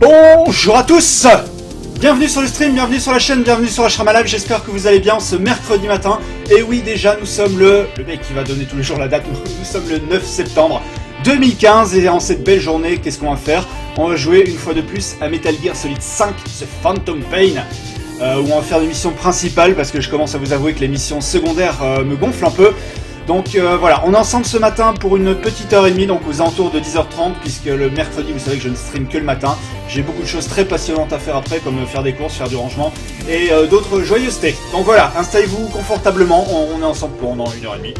Bonjour à tous. Bienvenue sur le stream, bienvenue sur la chaîne, bienvenue sur Ashrama Live, j'espère que vous allez bien ce mercredi matin. Et oui, déjà, nous sommes le mec qui va donner tous les jours la date, nous sommes le 9 septembre 2015. Et en cette belle journée, qu'est-ce qu'on va faire? On va jouer une fois de plus à Metal Gear Solid 5, The Phantom Pain. Où on va faire des missions principales, parce que je commence à vous avouer que les missions secondaires me gonflent un peu. Donc voilà, on est ensemble ce matin pour une petite heure et demie, donc aux alentours de 10h30, puisque le mercredi, vous savez que je ne stream que le matin. J'ai beaucoup de choses très passionnantes à faire après, comme faire des courses, faire du rangement, et d'autres joyeusetés. Donc voilà, installez-vous confortablement, on est ensemble pendant une heure et demie.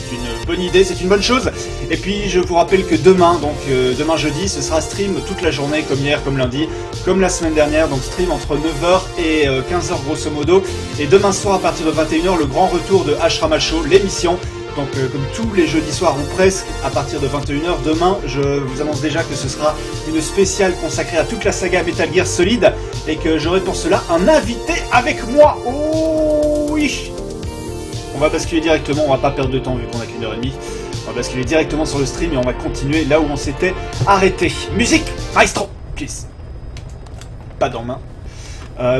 C'est une bonne idée, c'est une bonne chose. Et puis je vous rappelle que demain, donc demain jeudi, ce sera stream toute la journée, comme hier, comme lundi, comme la semaine dernière, donc stream entre 9h et 15h grosso modo. Et demain soir à partir de 21h, le grand retour de Ashrama Show, l'émission. Donc comme tous les jeudis soirs ou presque, à partir de 21h, demain, je vous annonce déjà que ce sera une spéciale consacrée à toute la saga Metal Gear Solid, et que j'aurai pour cela un invité avec moi. Oh oui! On va basculer directement, on va pas perdre de temps vu qu'on a qu'une heure et demie. On va basculer directement sur le stream et on va continuer là où on s'était arrêté. Musique, maestro, please. Pas dans main.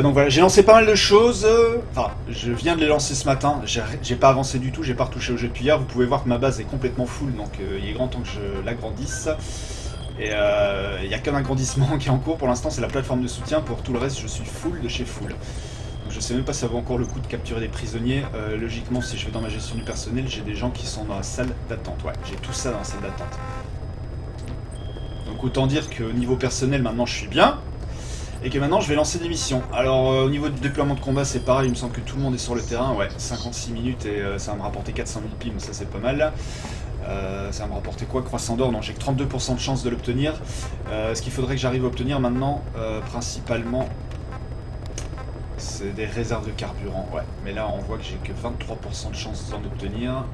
Donc voilà, j'ai lancé pas mal de choses, enfin, je viens de les lancer ce matin, j'ai pas avancé du tout, j'ai pas retouché au jeu depuis hier, vous pouvez voir que ma base est complètement full, donc il est grand temps que je l'agrandisse, et il n'y a qu'un agrandissement qui est en cours pour l'instant, c'est la plateforme de soutien, pour tout le reste je suis full de chez full. Donc je sais même pas si ça vaut encore le coup de capturer des prisonniers, logiquement si je vais dans ma gestion du personnel, j'ai des gens qui sont dans la salle d'attente, ouais, j'ai tout ça dans la salle d'attente. Donc autant dire qu'au niveau personnel maintenant je suis bien. Et que maintenant je vais lancer des missions. Alors au niveau du déploiement de combat c'est pareil, il me semble que tout le monde est sur le terrain, ouais, 56 minutes et ça va me rapporter 400 000 pimes, ça c'est pas mal. Ça va me rapporter quoi? Croissant d'or, non, j'ai que 32% de chance de l'obtenir. Ce qu'il faudrait que j'arrive à obtenir maintenant, principalement, c'est des réserves de carburant, ouais. Mais là on voit que j'ai que 23% de chance d'en obtenir.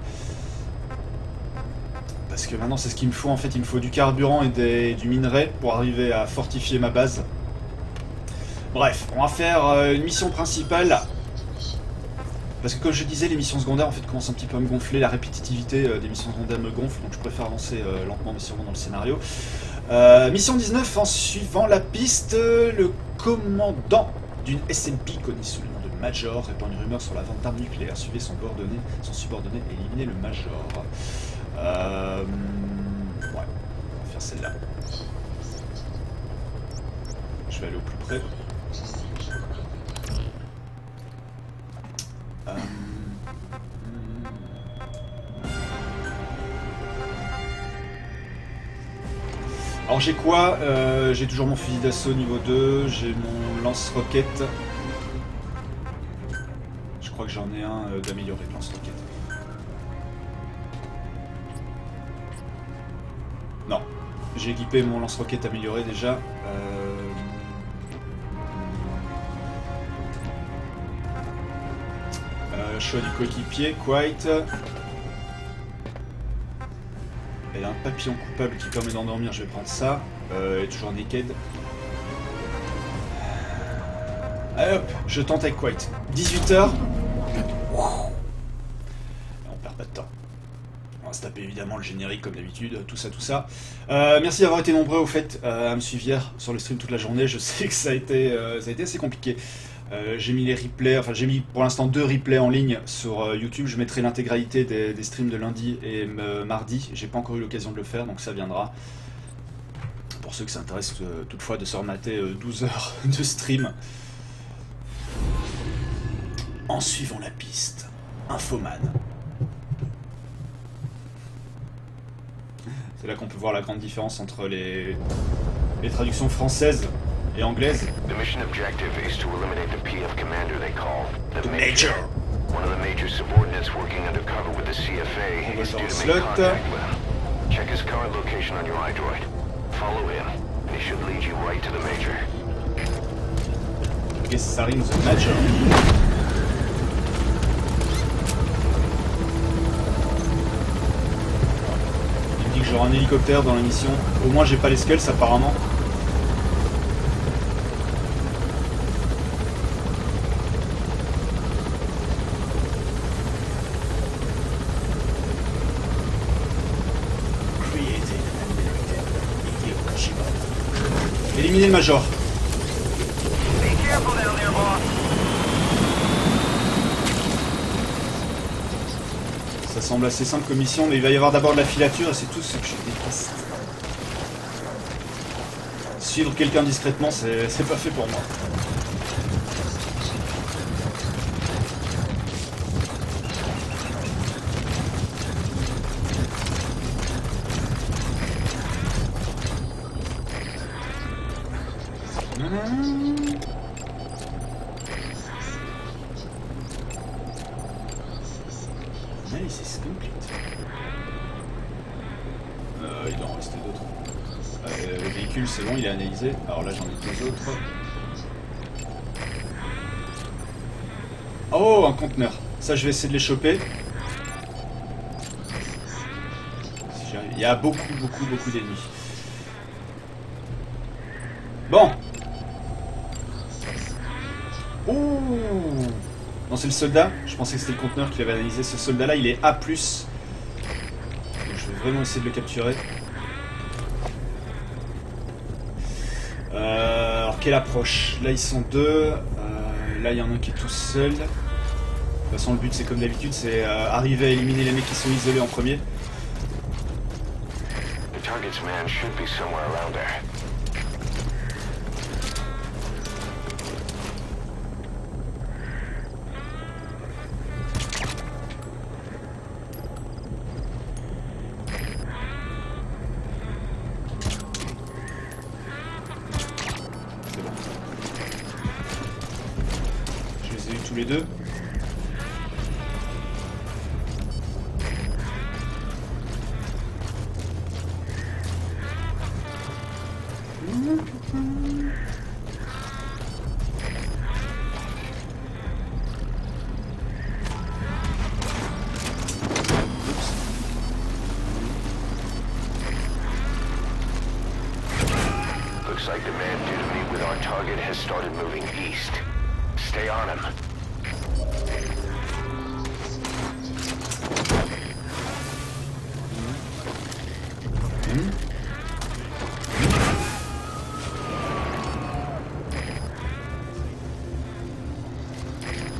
Parce que maintenant c'est ce qu'il me faut en fait, il me faut du carburant et du minerai pour arriver à fortifier ma base. Bref, on va faire une mission principale. Parce que comme je disais, les missions secondaires en fait commencent un petit peu à me gonfler. La répétitivité des missions secondaires me gonfle, donc je préfère avancer lentement mais sûrement dans le scénario. Mission 19, en suivant la piste, le commandant d'une SMP connu sous le nom de Major répand une rumeur sur la vente d'armes nucléaires. Suivez son subordonné et éliminez le Major. Ouais, on va faire celle-là. Je vais aller au plus près. Alors j'ai quoi? J'ai toujours mon fusil d'assaut niveau 2, j'ai mon lance-roquette. Je crois que j'en ai un d'amélioré de lance-roquette. Non, j'ai équipé mon lance-roquette amélioré déjà. Choix du coéquipier, Quite. Et un papillon coupable qui permet d'endormir, je vais prendre ça. Et toujours naked. Allez hop, je tente avec Quite. 18h. On perd pas de temps. On va se taper évidemment le générique comme d'habitude, tout ça, tout ça. Merci d'avoir été nombreux au fait à me suivre hier sur le stream toute la journée. Je sais que ça a été assez compliqué. J'ai mis les replays, enfin j'ai mis pour l'instant 2 replays en ligne sur YouTube. Je mettrai l'intégralité des streams de lundi et mardi. J'ai pas encore eu l'occasion de le faire, donc ça viendra. Pour ceux que ça intéresse toutefois de se remater 12 heures de stream. En suivant la piste, Infoman. C'est là qu'on peut voir la grande différence entre les traductions françaises et anglaise. The mission objective is to eliminate the PF commander they call the Major. One of the Major's subordinates working undercover with the CFA is due to make contact with him. Check his current location on your iDroid. Follow him, and he should lead you right to the Major. Ok, ça rime the Major. Il me dit que j'aurai un hélicoptère dans la mission. Au moins j'ai pas les skulls apparemment. éliminer le Major. Ça semble assez simple comme mission, mais il va y avoir d'abord de la filature et c'est tout ce que je déteste. Suivre quelqu'un discrètement, c'est pas fait pour moi. Analysis complete. Il doit en rester d'autres. Le véhicule, c'est bon, il est analysé. Alors là, j'en ai deux autres. Oh, un conteneur. Ça, je vais essayer de les choper. Si j'arrive. Il y a beaucoup d'ennemis. Bon. Ouh. Non, c'est le soldat. Je pensais que c'était le conteneur qui l'avait analysé. Ce soldat-là, il est A+. Donc, je vais vraiment essayer de le capturer. Alors, quelle approche? Là, ils sont deux. Là, il y en a un qui est tout seul. De toute façon, le but, c'est comme d'habitude, c'est arriver à éliminer les mecs qui sont isolés en premier. The target's man should be somewhere around there. Tous les deux. Looks like the man due to meet with our target has started moving east. Stay on him.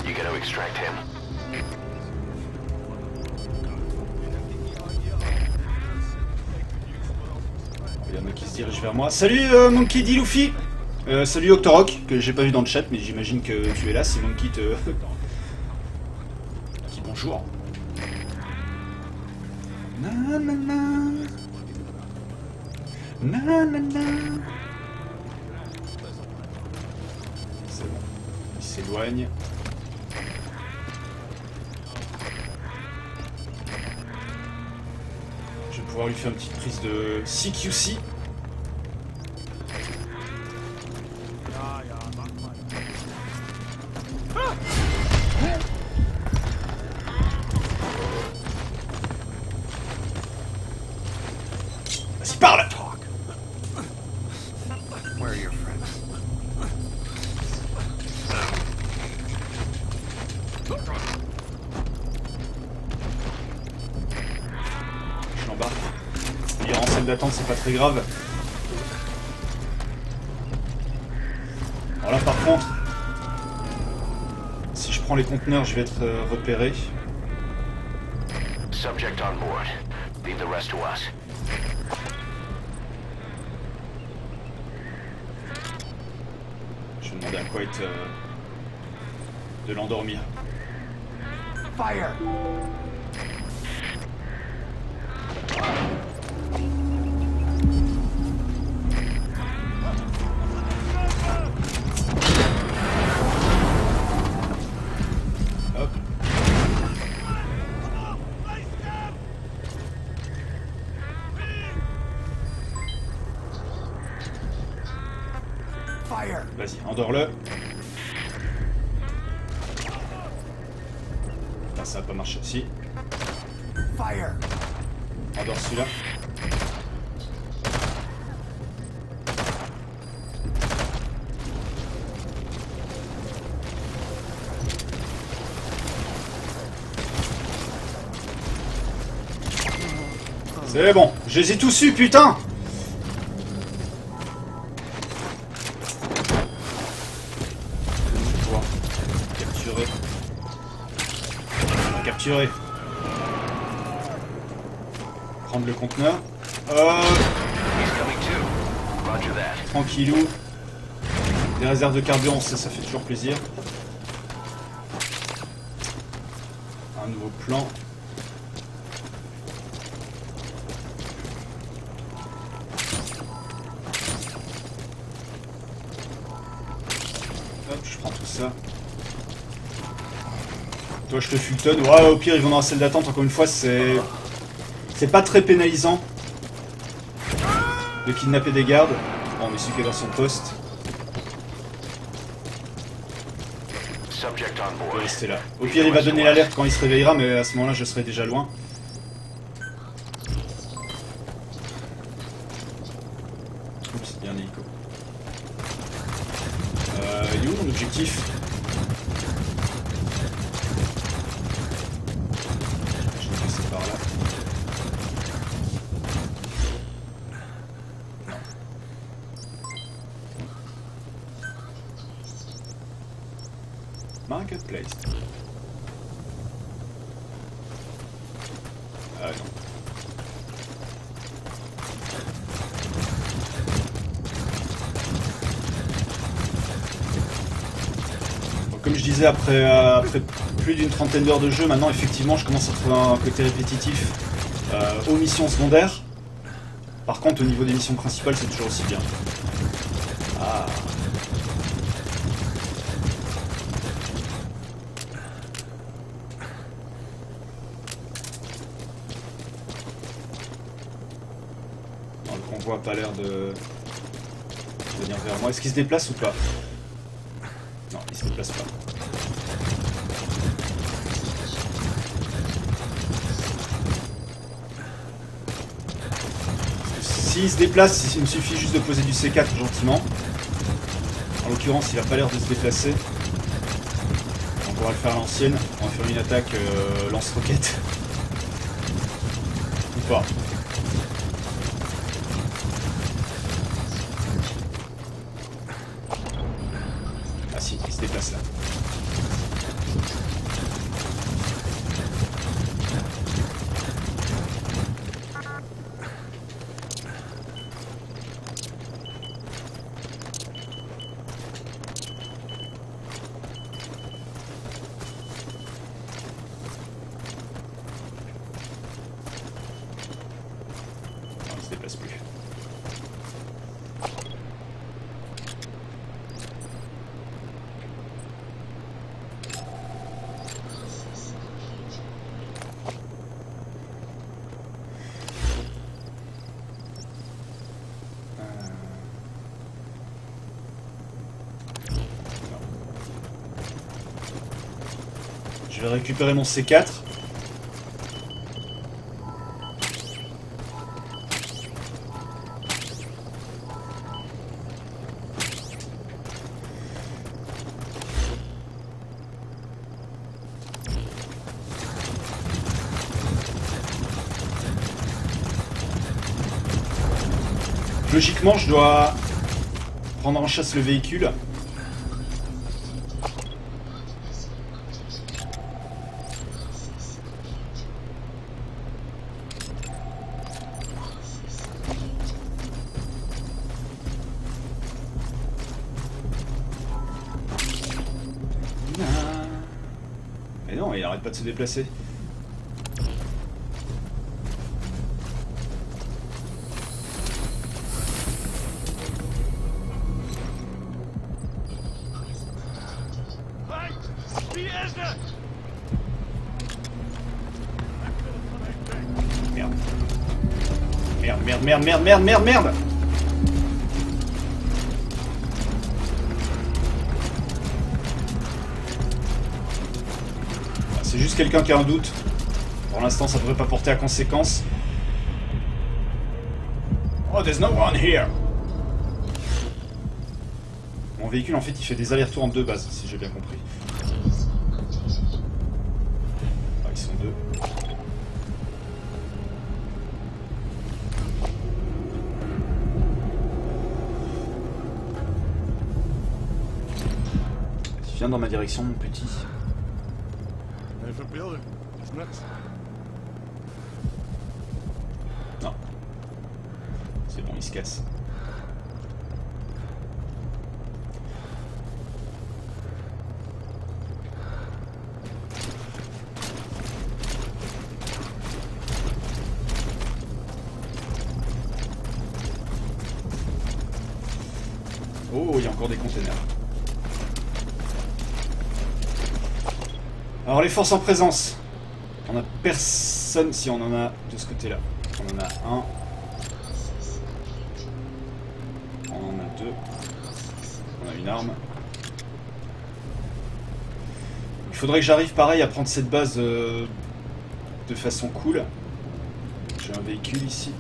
You gotta extract him. Il y a un mec qui se dirige vers moi. Salut Monkey D. Luffy. Salut Octorok, que j'ai pas vu dans le chat, mais j'imagine que tu es là, si Monkey te... Qui bonjour. Nanana. Nanana. C'est bon. Il s'éloigne. Je vais pouvoir lui faire une petite prise de CQC. Vas-y, parle! Where are your friends? Je l'embarque. Il est en salle d'attente, c'est pas très grave. Alors là, par contre, si je prends les conteneurs, je vais être repéré. Subject on board. Leave the rest to us. Je vais demander à Quite de l'endormir. Fire! Hop. Fire! Vas-y, endors-le. Ah, ça va pas marcher aussi. Fire! Endors celui-là. C'est bon, je les ai tous eus, putain! purée. Prendre le conteneur. Tranquillou. Des réserves de carburant, ça fait toujours plaisir. Un nouveau plan. Hop, je prends tout ça. Toi, je te fultonne. Ouais, au pire, ils vont dans la salle d'attente. Encore une fois, c'est pas très pénalisant de kidnapper des gardes. Bon, mais celui qui est dans son poste. Je vais rester là. Au pire, il va donner l'alerte quand il se réveillera, mais à ce moment-là, je serai déjà loin. Oups, il y a un hélico. Il est où mon objectif? Je vais passer par là. Marketplace. Ah non. Bon, comme je disais, après plus d'une trentaine d'heures de jeu, maintenant effectivement je commence à trouver un côté répétitif aux missions secondaires. Par contre au niveau des missions principales c'est toujours aussi bien. Ah. A pas l'air de venir vers moi. Est-ce qu'il se déplace ou pas? Non, il se déplace pas. S'il se déplace, il me suffit juste de poser du C4 gentiment. En l'occurrence, il a pas l'air de se déplacer. Donc on va le faire à l'ancienne. On va faire une attaque lance-roquette. Ou pas. Il se déplace là. Non, il se déplace plus. Je vais récupérer mon C4. Logiquement, je dois prendre en chasse le véhicule. Mais non, il arrête pas de se déplacer. Merde. C'est juste quelqu'un qui a un doute. Pour l'instant, ça devrait pas porter à conséquence. Oh, there's no one here. Mon véhicule, en fait, il fait des allers-retours en deux bases, si j'ai bien compris. Ah, ils sont deux. Viens dans ma direction, mon petit. Non. C'est bon, il se casse. Oh, il y a encore des containers. Alors les forces en présence. On a personne. Si on en a de ce côté-là. On en a un. On en a deux. On a une arme. Il faudrait que j'arrive pareil à prendre cette base de façon cool. J'ai un véhicule ici.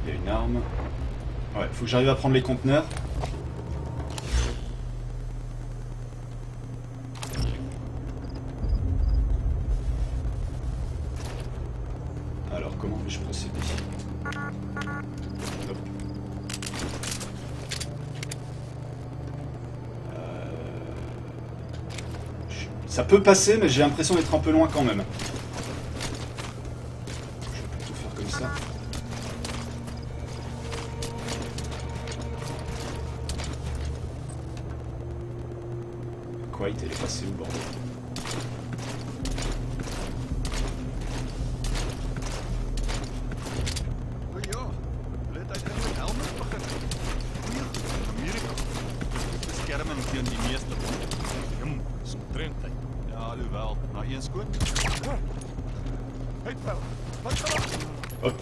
Il y a une arme. Ouais, faut que j'arrive à prendre les conteneurs. Alors, comment vais-je procéder? Hop. Ça peut passer, mais j'ai l'impression d'être un peu loin quand même. Je vais plutôt faire comme ça. Quoi, il est passé où, bordel? Hop.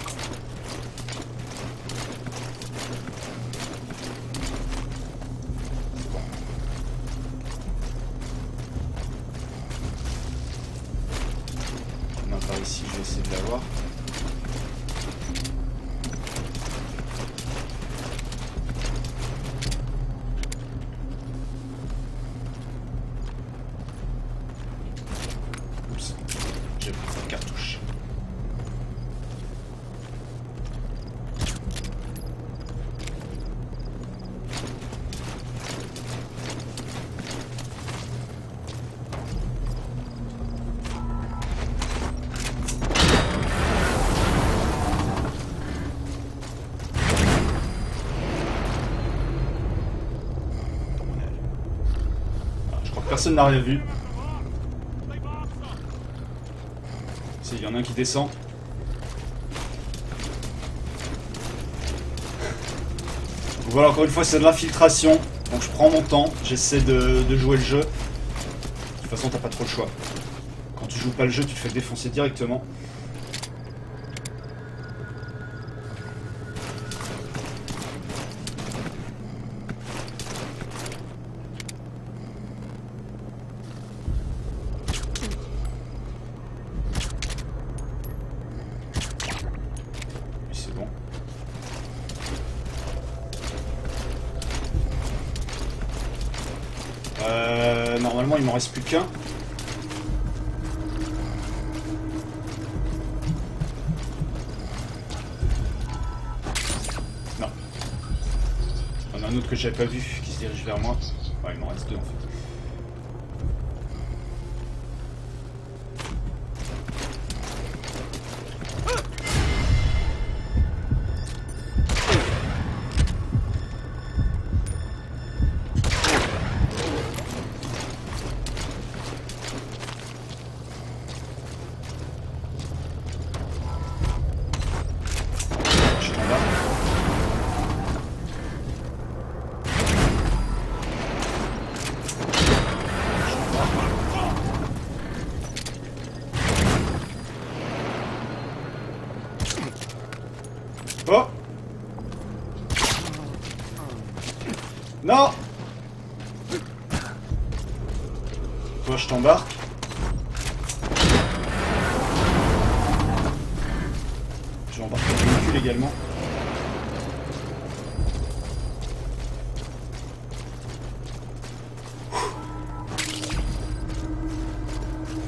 Non, par ici, je vais essayer de l'avoir. Oups, j'ai pris cette cartouche. Personne n'a rien vu. Si, il y en a un qui descend. Donc voilà, encore une fois, c'est de l'infiltration. Donc je prends mon temps, j'essaie de jouer le jeu. De toute façon, t'as pas trop le choix. Quand tu joues pas le jeu, tu te fais défoncer directement. Normalement, il m'en reste plus qu'un. Non. Il y en a un autre que j'avais pas vu qui se dirige vers moi. Ouais, il m'en reste deux en fait. Oh! Non! Toi, je t'embarque. Je vais embarquer le véhicule également.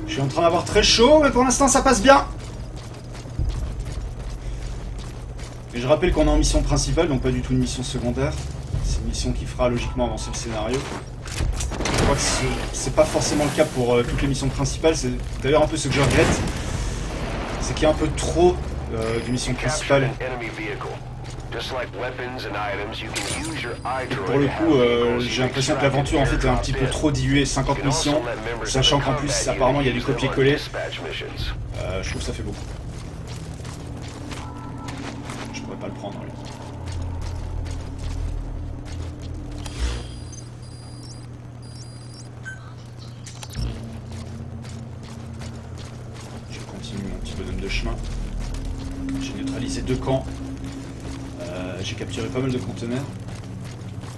Je suis en train d'avoir très chaud, mais pour l'instant, ça passe bien. Et je rappelle qu'on est en mission principale, donc pas du tout une mission secondaire. C'est une mission qui fera logiquement avancer le scénario. crois que c'est pas forcément le cas pour toutes les missions principales. C'est d'ailleurs un peu ce que je regrette. C'est qu'il y a un peu trop de missions principales. Et pour le coup, j'ai l'impression que l'aventure en fait est un petit peu trop diluée, 50 missions, sachant qu'en plus apparemment il y a du copier-coller. Je trouve que ça fait beaucoup. Je pourrais pas le prendre lui. Je continue mon petit bonhomme de chemin. J'ai neutralisé 2 camps. J'ai capturé pas mal de conteneurs.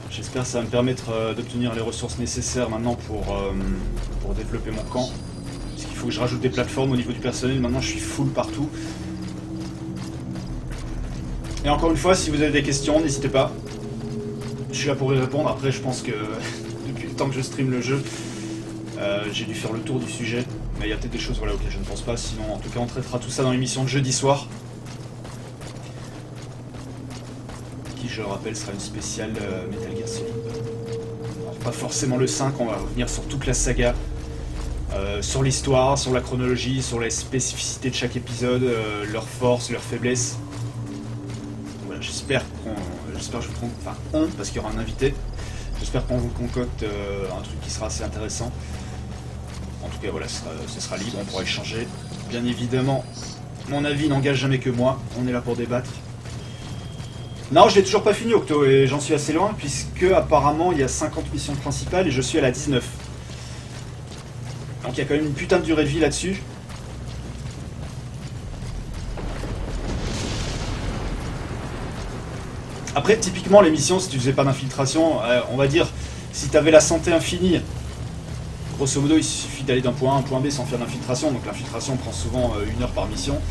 J'espère que ça va me permettre d'obtenir les ressources nécessaires maintenant pour développer mon camp. Parce qu'il faut que je rajoute des plateformes au niveau du personnel. Maintenant je suis full partout. Et encore une fois, si vous avez des questions, n'hésitez pas. Je suis là pour y répondre. Après, je pense que depuis le temps que je stream le jeu, j'ai dû faire le tour du sujet. Mais il y a peut-être des choses voilà, auxquelles je ne pense pas. Sinon, en tout cas, on traitera tout ça dans l'émission de jeudi soir. Je le rappelle, sera une spéciale Metal Gear Solid. Alors, pas forcément le 5, on va revenir sur toute la saga, sur l'histoire, sur la chronologie, sur les spécificités de chaque épisode, leurs forces, leurs faiblesses. Voilà, j'espère que je vous concocte, enfin parce qu'il y aura un invité, j'espère qu'on vous concocte un truc qui sera assez intéressant. En tout cas, voilà, ce sera libre, on pourra échanger. Bien évidemment, mon avis n'engage jamais que moi, on est là pour débattre. Non, je l'ai toujours pas fini Octo et j'en suis assez loin puisque apparemment il y a 50 missions principales et je suis à la 19. Donc il y a quand même une putain de durée de vie là-dessus. Après typiquement les missions, si tu faisais pas d'infiltration, on va dire si tu avais la santé infinie, grosso modo il suffit d'aller d'un point A à un point B sans faire d'infiltration, donc l'infiltration prend souvent 1 heure par mission.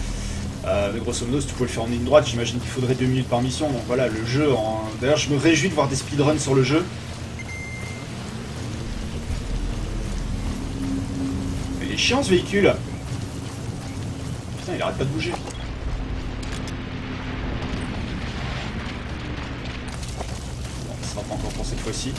Mais grosso modo, si tu pouvais le faire en ligne droite, j'imagine qu'il faudrait 2 minutes par mission. Donc voilà, le jeu. D'ailleurs, je me réjouis de voir des speedruns sur le jeu. Mais il est chiant ce véhicule. Putain, il arrête pas de bouger. Bon, ça sera pas encore pour cette fois-ci.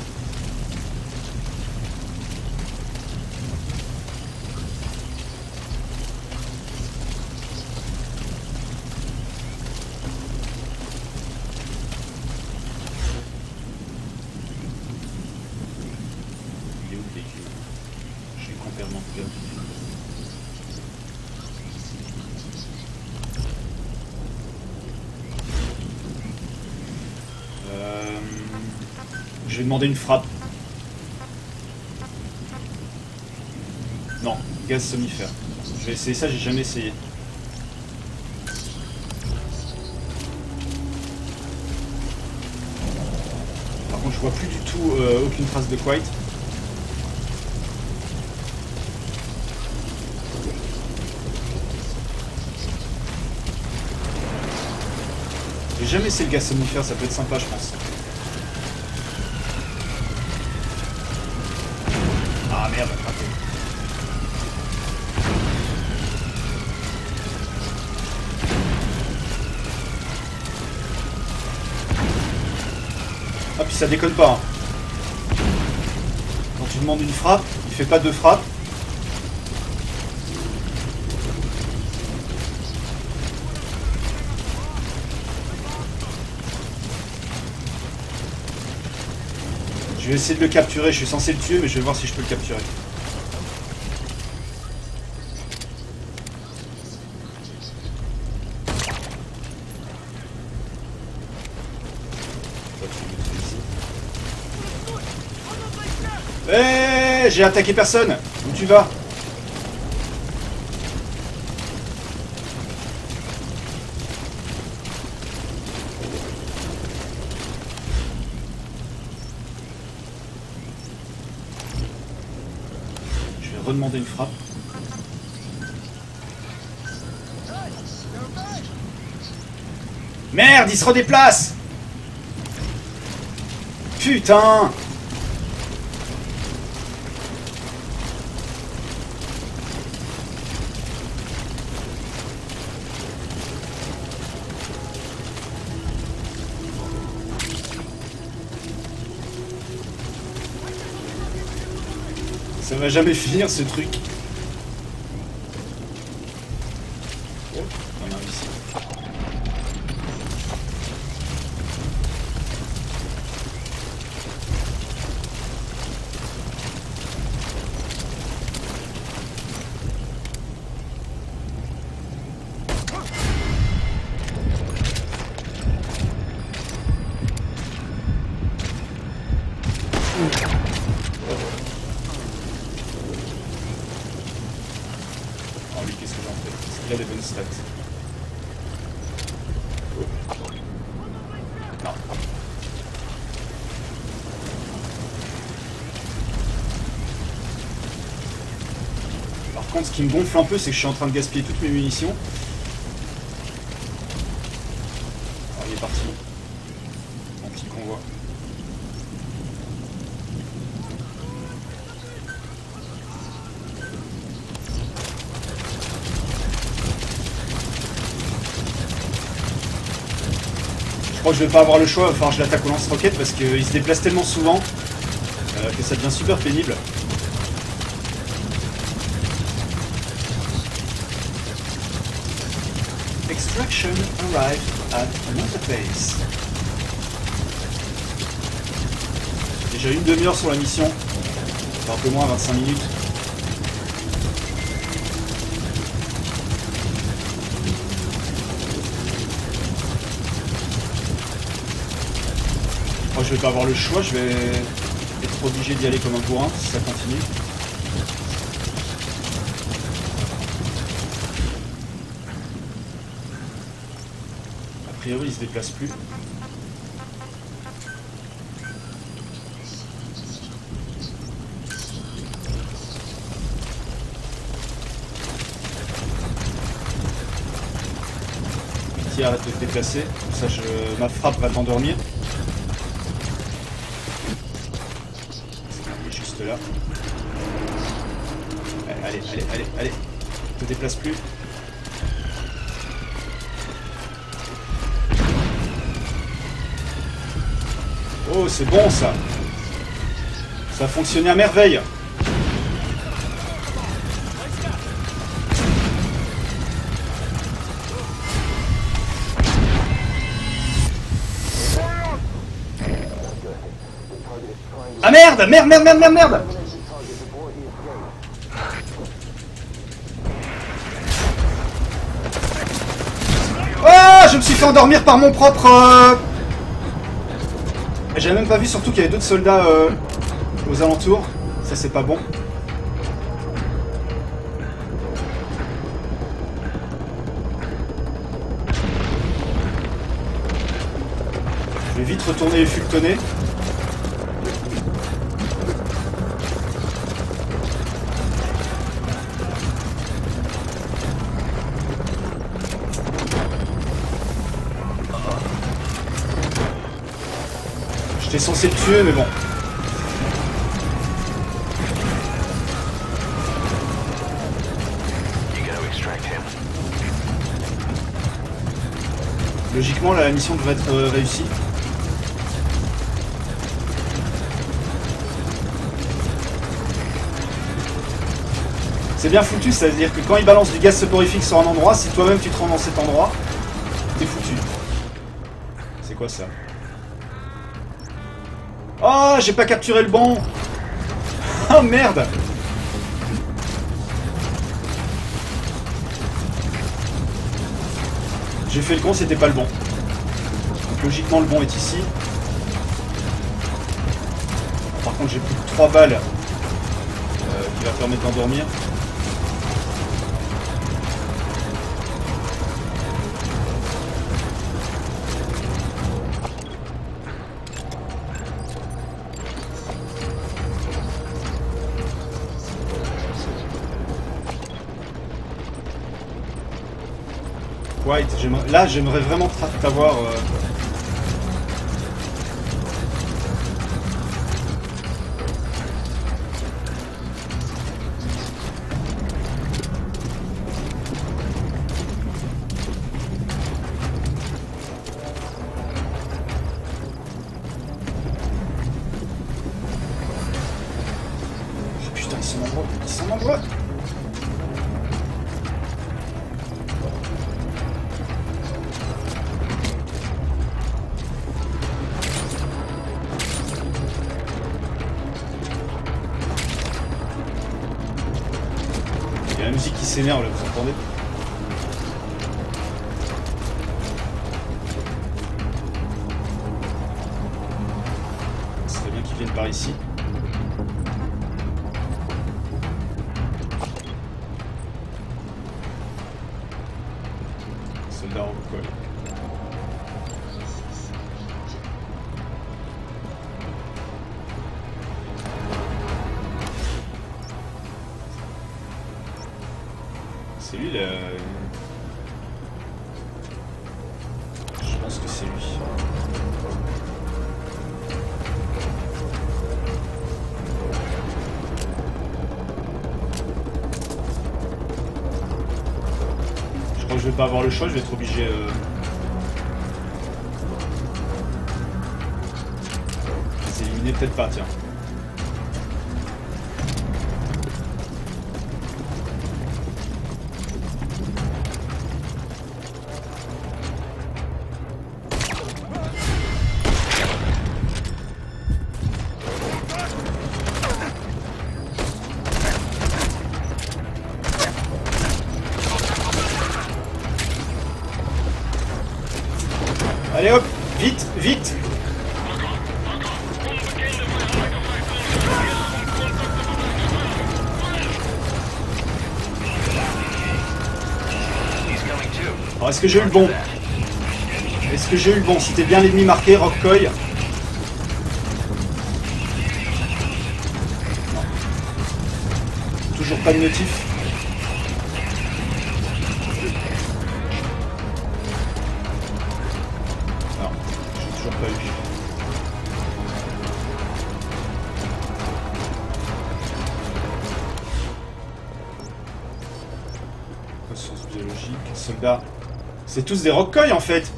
Je vais demander une frappe. Non, gaz somnifère. Je vais essayer ça, j'ai jamais essayé. Par contre, je vois plus du tout aucune trace de Quiet. J'ai jamais essayé le gaz somnifère, ça peut être sympa, je pense. Ah merde, raté. Ah puis ça déconne pas. Hein. Quand tu demandes une frappe, il fait pas 2 frappes. Je vais essayer de le capturer, je suis censé le tuer, mais je vais voir si je peux le capturer. Hé, j'ai attaqué personne. Où tu vas? Redemander une frappe. Merde, il se redéplace. Putain. Ça va jamais finir ce truc. Oh, il y en a un ici. Oh lui, qu'est-ce que j'en fais? Est-ce qu'il a des bonnes stats? Non. Par contre, ce qui me gonfle un peu, c'est que je suis en train de gaspiller toutes mes munitions. Alors, il est parti. Mon petit convoi. Je crois que je vais pas avoir le choix, enfin je l'attaque au lance-roquette parce qu'il se déplace tellement souvent que ça devient super pénible. Extraction arrived at another base. Déjà une demi-heure sur la mission, enfin un peu moins, 25 minutes. Moi je vais pas avoir le choix, je vais être obligé d'y aller comme un bourrin si ça continue. A priori il se déplace plus. Pitié, arrête de te déplacer, comme ça ma frappe va t'endormir. Là. Allez, te déplace plus. Oh, c'est bon ça. Ça a fonctionné à merveille. Ah merde, merde. Oh, je me suis fait endormir par mon propre... J'avais même pas vu surtout qu'il y avait d'autres soldats aux alentours. Ça c'est pas bon. Je vais vite retourner les fultonner. J'étais censé le tuer, mais bon. Logiquement, là, la mission devrait être réussie. C'est bien foutu, c'est-à-dire que quand il balance du gaz soporifique sur un endroit, si toi-même tu te rends dans cet endroit, t'es foutu. C'est quoi ça? Oh, j'ai pas capturé le bon. Oh merde. J'ai fait le con, c'était pas le bon. Donc logiquement le bon est ici. Par contre j'ai plus que 3 balles qui va permettre d'endormir. White, là j'aimerais vraiment t'avoir... Oh putain, ils sont y a la musique qui s'énerve là, vous entendez? Ce serait bien qu'ils viennent par ici. Soldat Robocop. C'est lui là. Je pense que c'est lui. Je crois que je vais pas avoir le choix, je vais être obligé. Je vais les éliminer, peut-être pas, tiens. Allez hop, vite, vite. Alors est-ce que j'ai eu le bon? Est-ce que j'ai eu le bon? C'était bien l'ennemi marqué, Rockcoy. Non. Toujours pas de notif. Ressources biologiques, soldats. C'est tous des Rockcoy en fait.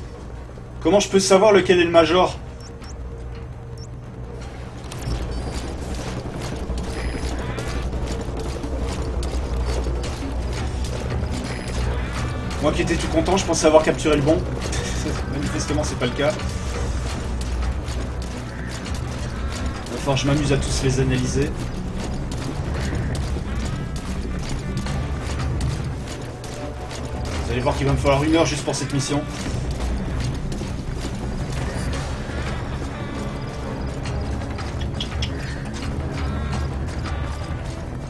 Comment je peux savoir lequel est le Major? Moi qui étais tout content, je pensais avoir capturé le bon. Manifestement, c'est pas le cas. Enfin, je m'amuse à tous les analyser. Vous allez voir qu'il va me falloir 1 heure juste pour cette mission.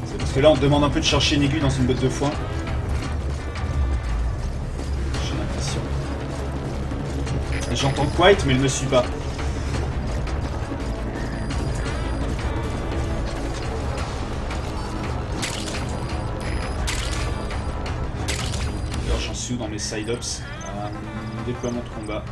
C'est parce que là, on demande un peu de chercher une aiguille dans une botte de foin. J'ai l'impression. J'entends Quiet, mais il ne me suit pas. Dans mes side-ups, déploiement de combat.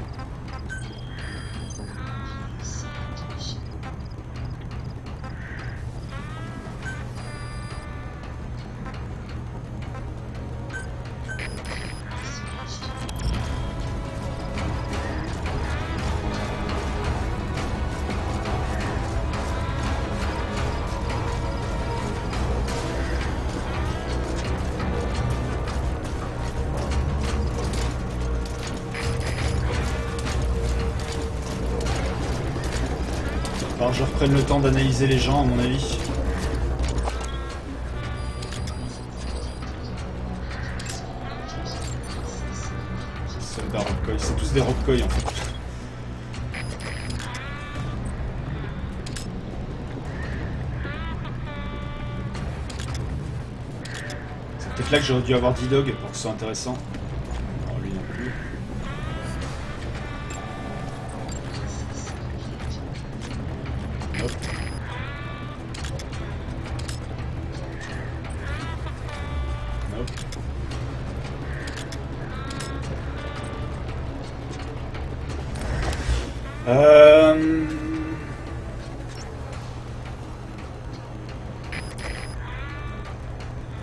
Alors je reprenne le temps d'analyser les gens à mon avis. Soldats Rockcoy, c'est tous des Rockcoy en fait. C'est peut-être là que j'aurais dû avoir D-Dog pour que ce soit intéressant. Non, lui non plus. Hop. Hop.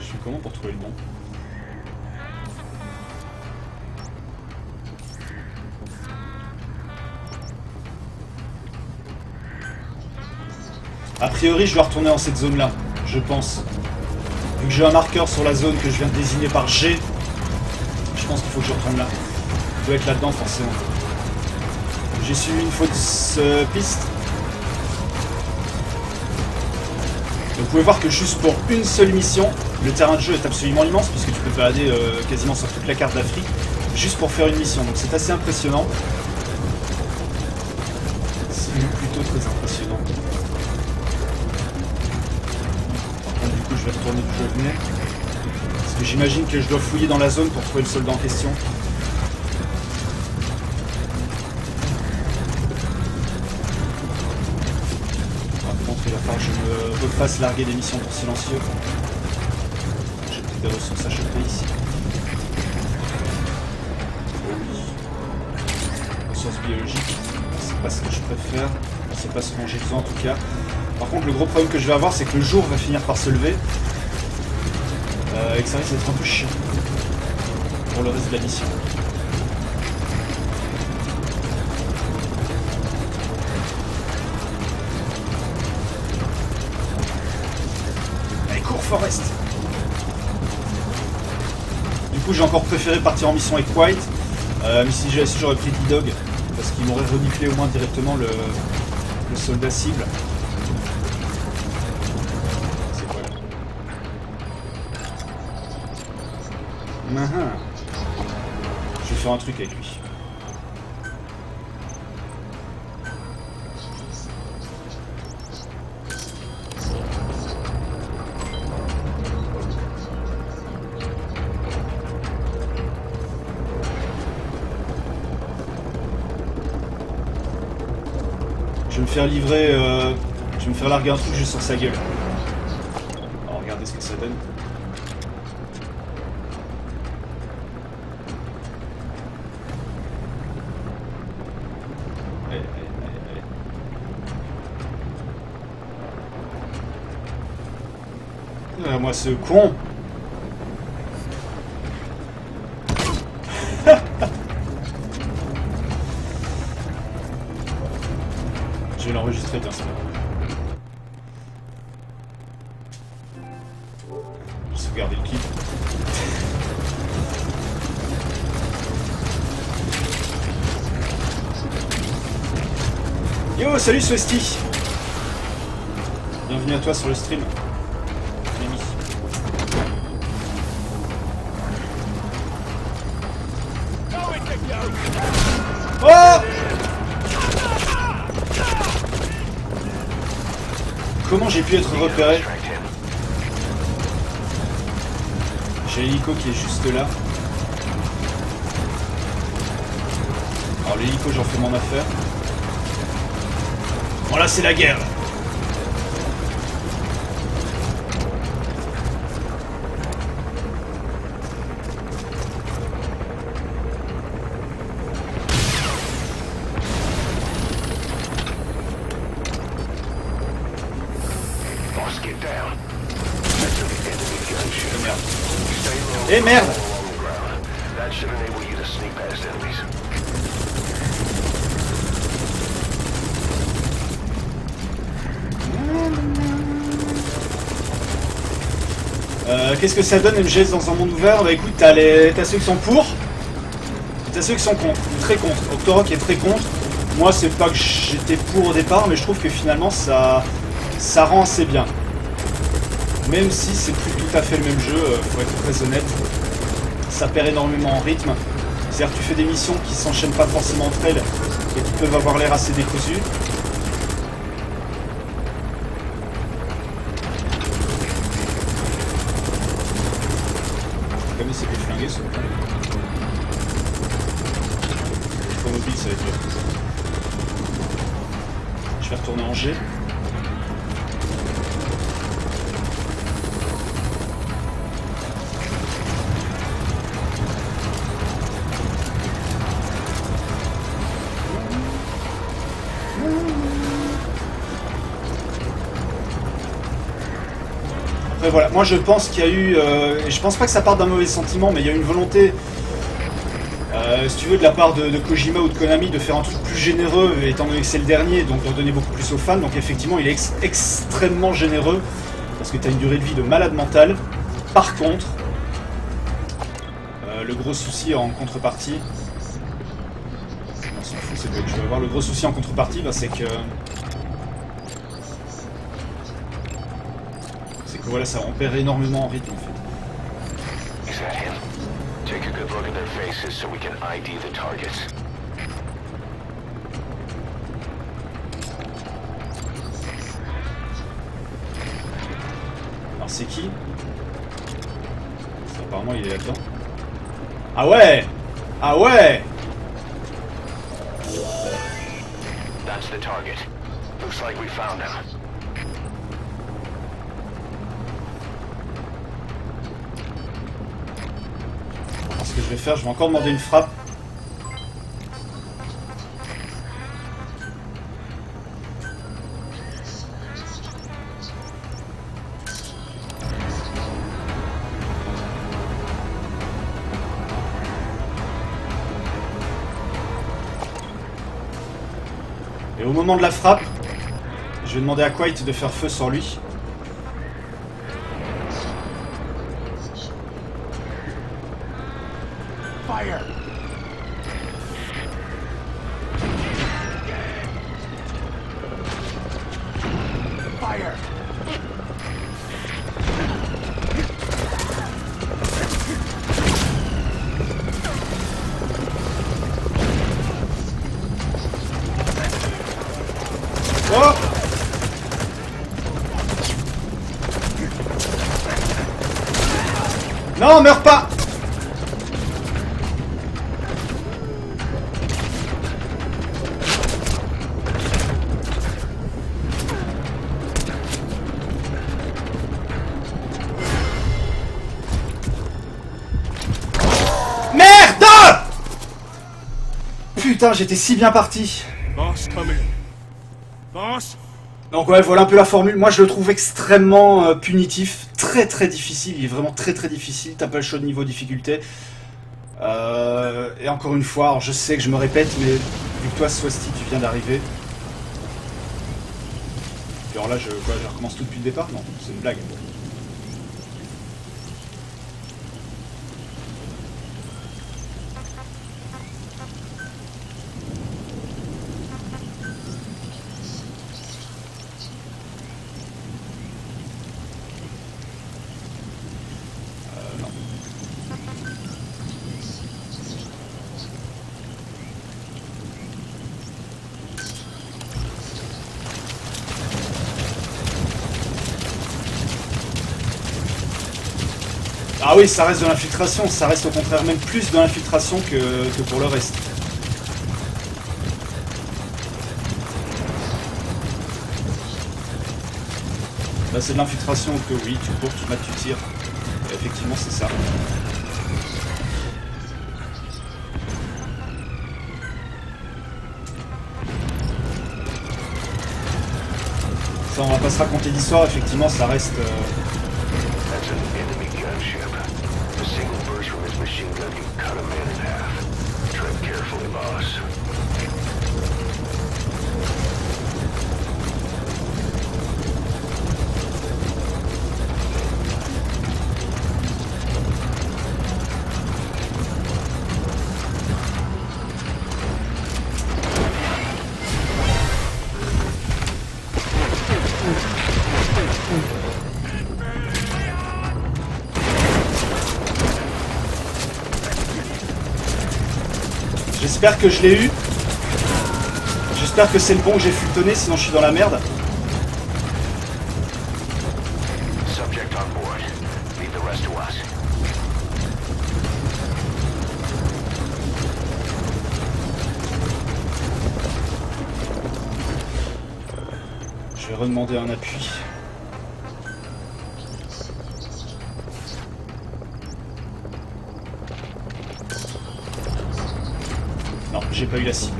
Je fais comment pour trouver le bon? A priori, je dois retourner dans cette zone-là, je pense. Vu que j'ai un marqueur sur la zone que je viens de désigner par G, je pense qu'il faut que je retourne là. Je dois être là-dedans, forcément. J'ai suivi une fausse piste. Donc pouvez voir que juste pour une seule mission, le terrain de jeu est absolument immense, puisque tu peux te balader quasiment sur toute la carte d'Afrique, juste pour faire une mission. Donc c'est assez impressionnant. C'est plutôt très impressionnant. Par contre, du coup, je vais retourner d'où je venais. Parce que j'imagine que je dois fouiller dans la zone pour trouver le soldat en question. Il va falloir que je me refasse larguer des missions pour silencieux. J'ai peut-être des ressources à choper ici. Ressources biologiques, c'est pas ce que je préfère. C'est pas ce dont j'ai besoin en tout cas. Par contre, le gros problème que je vais avoir, c'est que le jour va finir par se lever. Et que ça risque d'être un peu chiant pour le reste de la mission. Forest. Du coup j'ai encore préféré partir en mission avec White, mais si j'aurais pris D-Dog, parce qu'il m'aurait reniflé au moins directement le soldat cible. C'est quoi là? Je vais faire un truc avec lui. Je vais me faire livrer, je vais me faire larguer un truc juste sur sa gueule. Alors regardez ce que ça donne. Allez, allez, allez, allez. Moi ce con. Je vais l'enregistrer, tiens, c'est pas grave. Je vais sauvegarder le clip. Yo, salut Swesty. Bienvenue à toi sur le stream. Ami. Oh! Comment j'ai pu être repéré? J'ai l'hélico qui est juste là. Alors l'hélico, j'en fais mon affaire. Bon là c'est la guerre. Eh merde! Qu'est-ce que ça donne MGS dans un monde ouvert? Bah écoute, t'as ceux qui sont pour, t'as ceux qui sont contre, très contre. Octorok est très contre. Moi c'est pas que j'étais pour au départ, mais je trouve que finalement ça rend assez bien. Même si c'est plus tout à fait le même jeu, faut être très honnête. Ça perd énormément en rythme. C'est-à-dire que tu fais des missions qui s'enchaînent pas forcément entre elles et qui peuvent avoir l'air assez décousues. Comme il s'est fait flinguer ce con. Pour mobile ça va être dur. Je vais retourner en G. Après voilà, moi je pense qu'il y a eu, et je pense pas que ça parte d'un mauvais sentiment, mais il y a eu une volonté, si tu veux, de la part de Kojima ou de Konami de faire un truc plus généreux, étant donné que c'est le dernier, donc de donner beaucoup plus aux fans. Donc effectivement il est extrêmement généreux, parce que tu as une durée de vie de malade mental. Par contre, le gros souci en contrepartie, on s'en fout, c'est que je vais avoir le gros souci en contrepartie, bah, c'est que voilà, ça on perd énormément en rythme en fait. Is that him? Take a good look at their faces so we can ID the targets. Alors c'est qui? Ça, apparemment il est là-dedans. Ah ouais! Ah ouais! That's the target. Looks like we found him. Alors, ce que je vais faire, je vais encore demander une frappe. Et au moment de la frappe, je vais demander à Quite de faire feu sur lui. Fire! Fire! Oh! Non, meurs pas! Merde! Putain, j'étais si bien parti. Boss, come in. Boss? Donc ouais, voilà un peu la formule. Moi je le trouve extrêmement punitif, très très difficile, il est vraiment très très difficile, t'as pas le choix de niveau difficulté. Et encore une fois, alors je sais que je me répète, mais vu que toi Swasti tu viens d'arriver. Puis alors là je recommence tout depuis le départ? Non, c'est une blague. Ah oui, ça reste de l'infiltration, ça reste au contraire même plus de l'infiltration que pour le reste. Là c'est de l'infiltration que oui, tu cours, tu mates, tu tires. Et effectivement c'est ça. Ça on va pas se raconter d'histoire, effectivement ça reste... That's an enemy gunship. A single burst from his machine gun can cut a man in half. Tread carefully, boss. J'espère que je l'ai eu. J'espère que c'est le bon que j'ai fultonné, sinon je suis dans la merde. Subject on board. Leave the rest to us. Je vais redemander un appui. Non, j'ai pas eu la cible.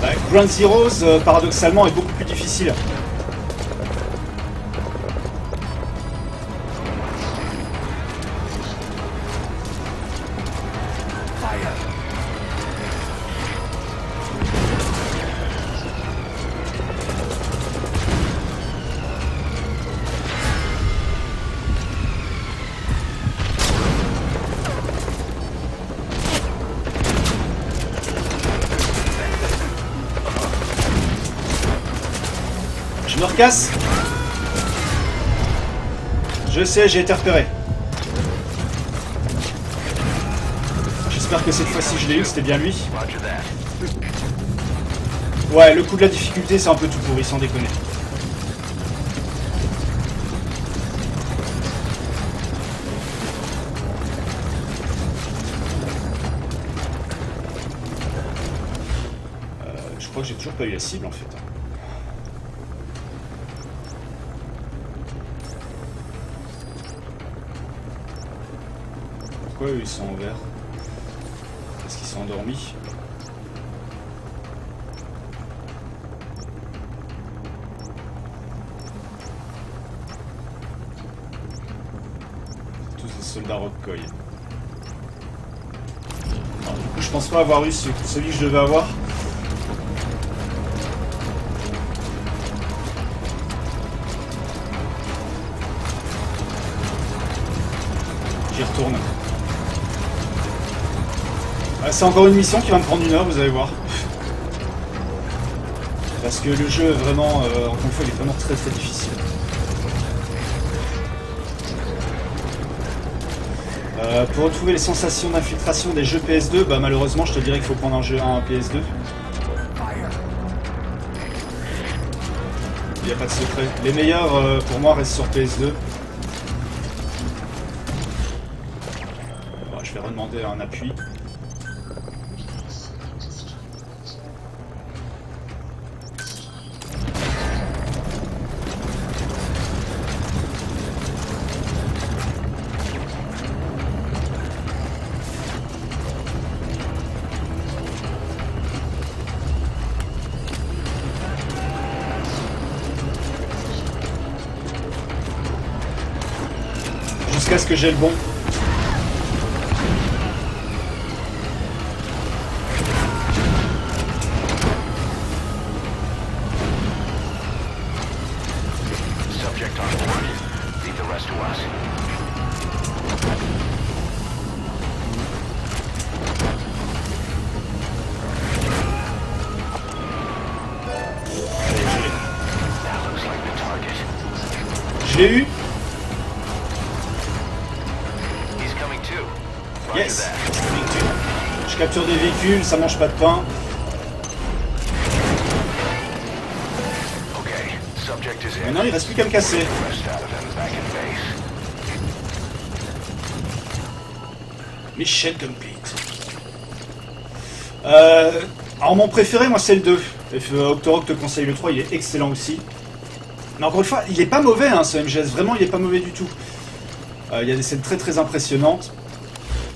Bah, Ground Zeroes, paradoxalement, est beaucoup plus difficile. Je me recasse. Je sais, j'ai été repéré. J'espère que cette fois-ci je l'ai eu, c'était bien lui. Ouais, le coup de la difficulté, c'est un peu tout pourri, sans déconner. Je crois que j'ai toujours pas eu la cible en fait. Pourquoi eux ils sont en vert? Parce qu'ils sont endormis. Tous des soldats Rokkoy. Alors, du coup je pense pas avoir eu celui que je devais avoir. J'y retourne. C'est encore une mission qui va me prendre 1 heure, vous allez voir. Parce que le jeu, vraiment, encore une fois, il est vraiment très très difficile. Pour retrouver les sensations d'infiltration des jeux PS2, bah malheureusement, je te dirais qu'il faut prendre un jeu un PS2. Il n'y a pas de secret. Les meilleurs, pour moi, restent sur PS2. Je vais redemander un appui. Jusqu'à ce que j'ai le bon. Je l'ai eu. Yes. Je capture des véhicules, ça mange pas de pain. Maintenant il reste plus qu'à me casser. Mission complete. Alors mon préféré moi c'est le 2. Octorok te conseille le 3, il est excellent aussi. Mais encore une fois, il est pas mauvais hein, ce MGS, vraiment il est pas mauvais du tout. Il y a des scènes très très impressionnantes.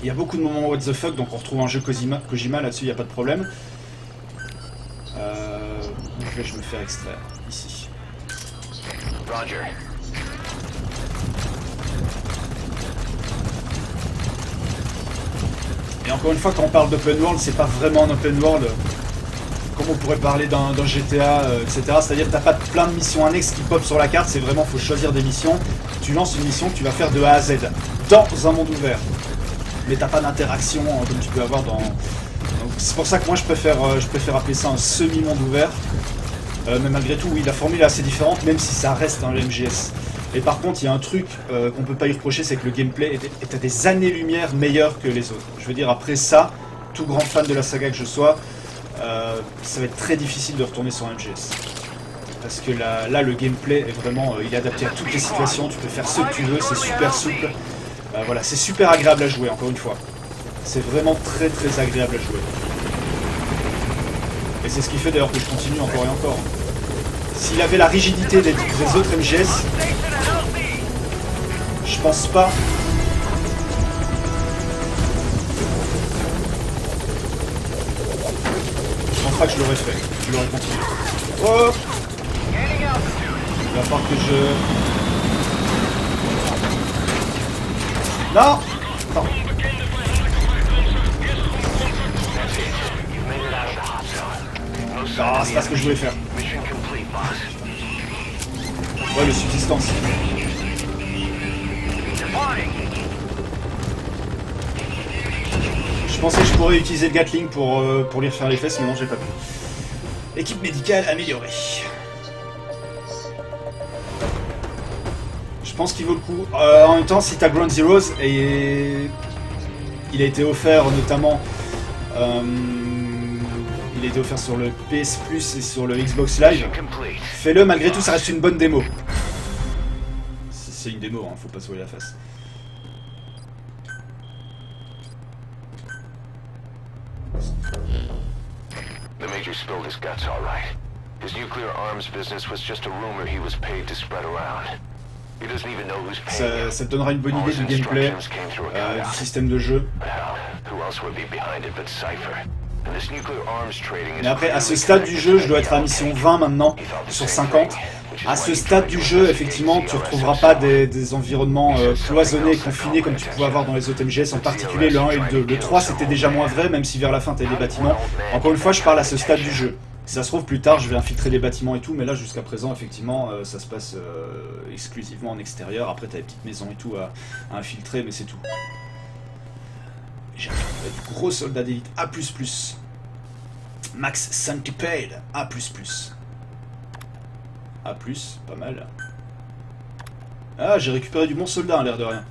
Il y a beaucoup de moments what the fuck, donc on retrouve un jeu Kojima là-dessus, il n'y a pas de problème. Donc là je me fais extraire, ici. Roger. Et encore une fois, quand on parle d'open world, c'est pas vraiment un open world comme on pourrait parler d'un GTA, etc. C'est-à-dire que t'as pas plein de missions annexes qui pop sur la carte, c'est vraiment, faut choisir des missions. Tu lances une mission que tu vas faire de A à Z, dans un monde ouvert. Mais t'as pas d'interaction comme tu peux avoir dans... C'est pour ça que moi je préfère appeler ça un semi-monde ouvert. Mais malgré tout, oui, la formule est assez différente, même si ça reste un MGS. Et par contre, il y a un truc qu'on peut pas y reprocher, c'est que le gameplay est à des années-lumière meilleur que les autres. Je veux dire, après ça, tout grand fan de la saga que je sois, ça va être très difficile de retourner sur un MGS. Parce que là, le gameplay est vraiment... il est adapté à toutes les situations, tu peux faire ce que tu veux, c'est super souple. Voilà, c'est super agréable à jouer, encore une fois. C'est vraiment très très agréable à jouer. Et c'est ce qui fait d'ailleurs que je continue encore et encore. S'il avait la rigidité des autres MGS, je pense pas... Je pense pas que je l'aurais fait. Je l'aurais continué. Oh! Il va falloir que je... Non! Attends. Ah, c'est pas ce que je voulais faire. Ouais, le subsistance. Je pensais que je pourrais utiliser le Gatling pour lui refaire les fesses, mais non, j'ai pas pu. Équipe médicale améliorée. Je pense qu'il vaut le coup. En même temps, si t'as Ground Zeroes, et il a été offert notamment... il a été offert sur le PS Plus et sur le Xbox Live. Fais-le, malgré tout, ça reste une bonne démo. C'est une démo, hein, faut pas se voiler la face. The Major spilled his guts, all right. His nuclear arms business was just a rumor he was paid to spread around. He doesn't even know who's paying him. Ça te donnera une bonne idée du gameplay, du système de jeu. Mais après, à ce stade du jeu, je dois être à mission 20 maintenant, sur 50. À ce stade du jeu, effectivement, tu ne retrouveras pas des environnements cloisonnés, confinés, comme tu pouvais avoir dans les autres MGS, en particulier le 1 et le 2. Le 3, c'était déjà moins vrai, même si vers la fin, tu as des bâtiments. Encore une fois, je parle à ce stade du jeu. Si ça se trouve, plus tard, je vais infiltrer des bâtiments et tout, mais là, jusqu'à présent, effectivement, ça se passe exclusivement en extérieur. Après, tu as des petites maisons et tout à infiltrer, mais c'est tout. J'ai un gros soldat d'élite A++. Max Centipede A++. A+, pas mal. Ah, j'ai récupéré du bon soldat, l'air de rien.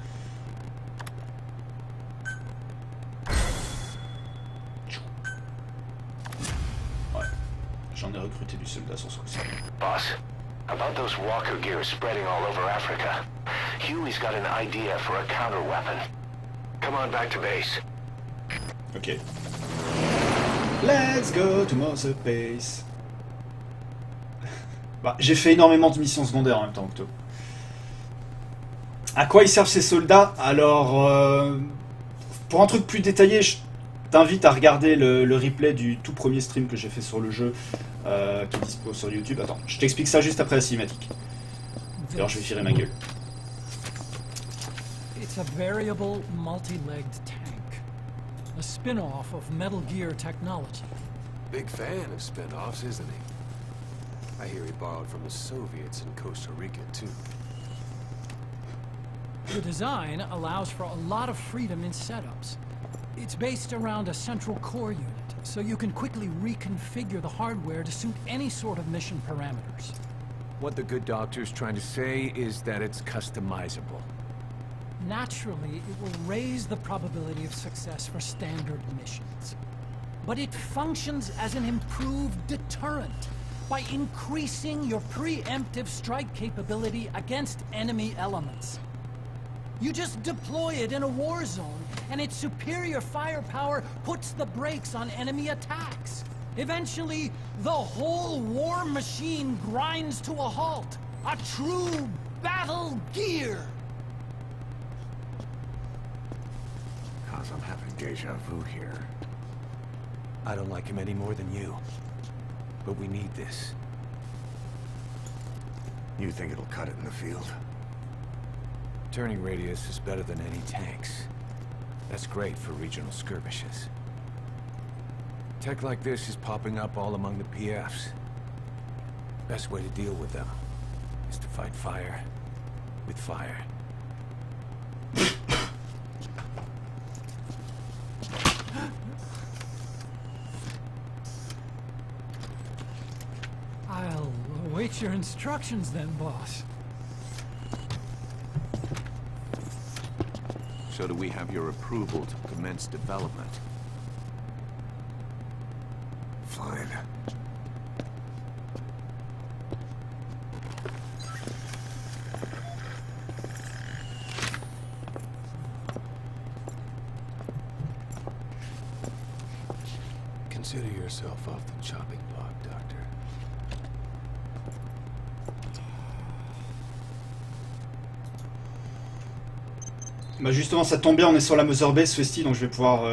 Ouais, j'en ai recruté du soldat sur ce coup-ci. Boss, about those walker gears spreading all over Africa. Huey's got an idea for a counter weapon. Come on back to base. Ok. Let's go to Mother Base. Bah, j'ai fait énormément de missions secondaires en même temps, Octo. À quoi ils servent ces soldats? Alors, pour un truc plus détaillé, je t'invite à regarder le replay du tout premier stream que j'ai fait sur le jeu, qui est dispo sur YouTube. Attends, je t'explique ça juste après la cinématique. D'ailleurs, je vais tirer ma gueule. It's a variable multi-legged tank, a spin-off of Metal Gear technology. Big fan of spin-offs, isn't he? I hear he borrowed from the Soviets in Costa Rica, too. The design allows for a lot of freedom in setups. It's based around a central core unit, so you can quickly reconfigure the hardware to suit any sort of mission parameters. What the good doctor's trying to say is that it's customizable. Naturally, it will raise the probability of success for standard missions. But it functions as an improved deterrent by increasing your preemptive strike capability against enemy elements. You just deploy it in a war zone, and its superior firepower puts the brakes on enemy attacks. Eventually, the whole war machine grinds to a halt. A true battle gear! Cause I'm having deja vu here. I don't like him any more than you. But we need this. You think it'll cut it in the field? Turning radius is better than any tanks. That's great for regional skirmishes. Tech like this is popping up all among the PFs. Best way to deal with them is to fight fire with fire. I'll await your instructions then, boss. So do we have your approval to commence development? Fine. Consider yourself off the chopping block, Doctor. Bah justement, ça tombe bien, on est sur la Mother Base, Festi, donc je vais pouvoir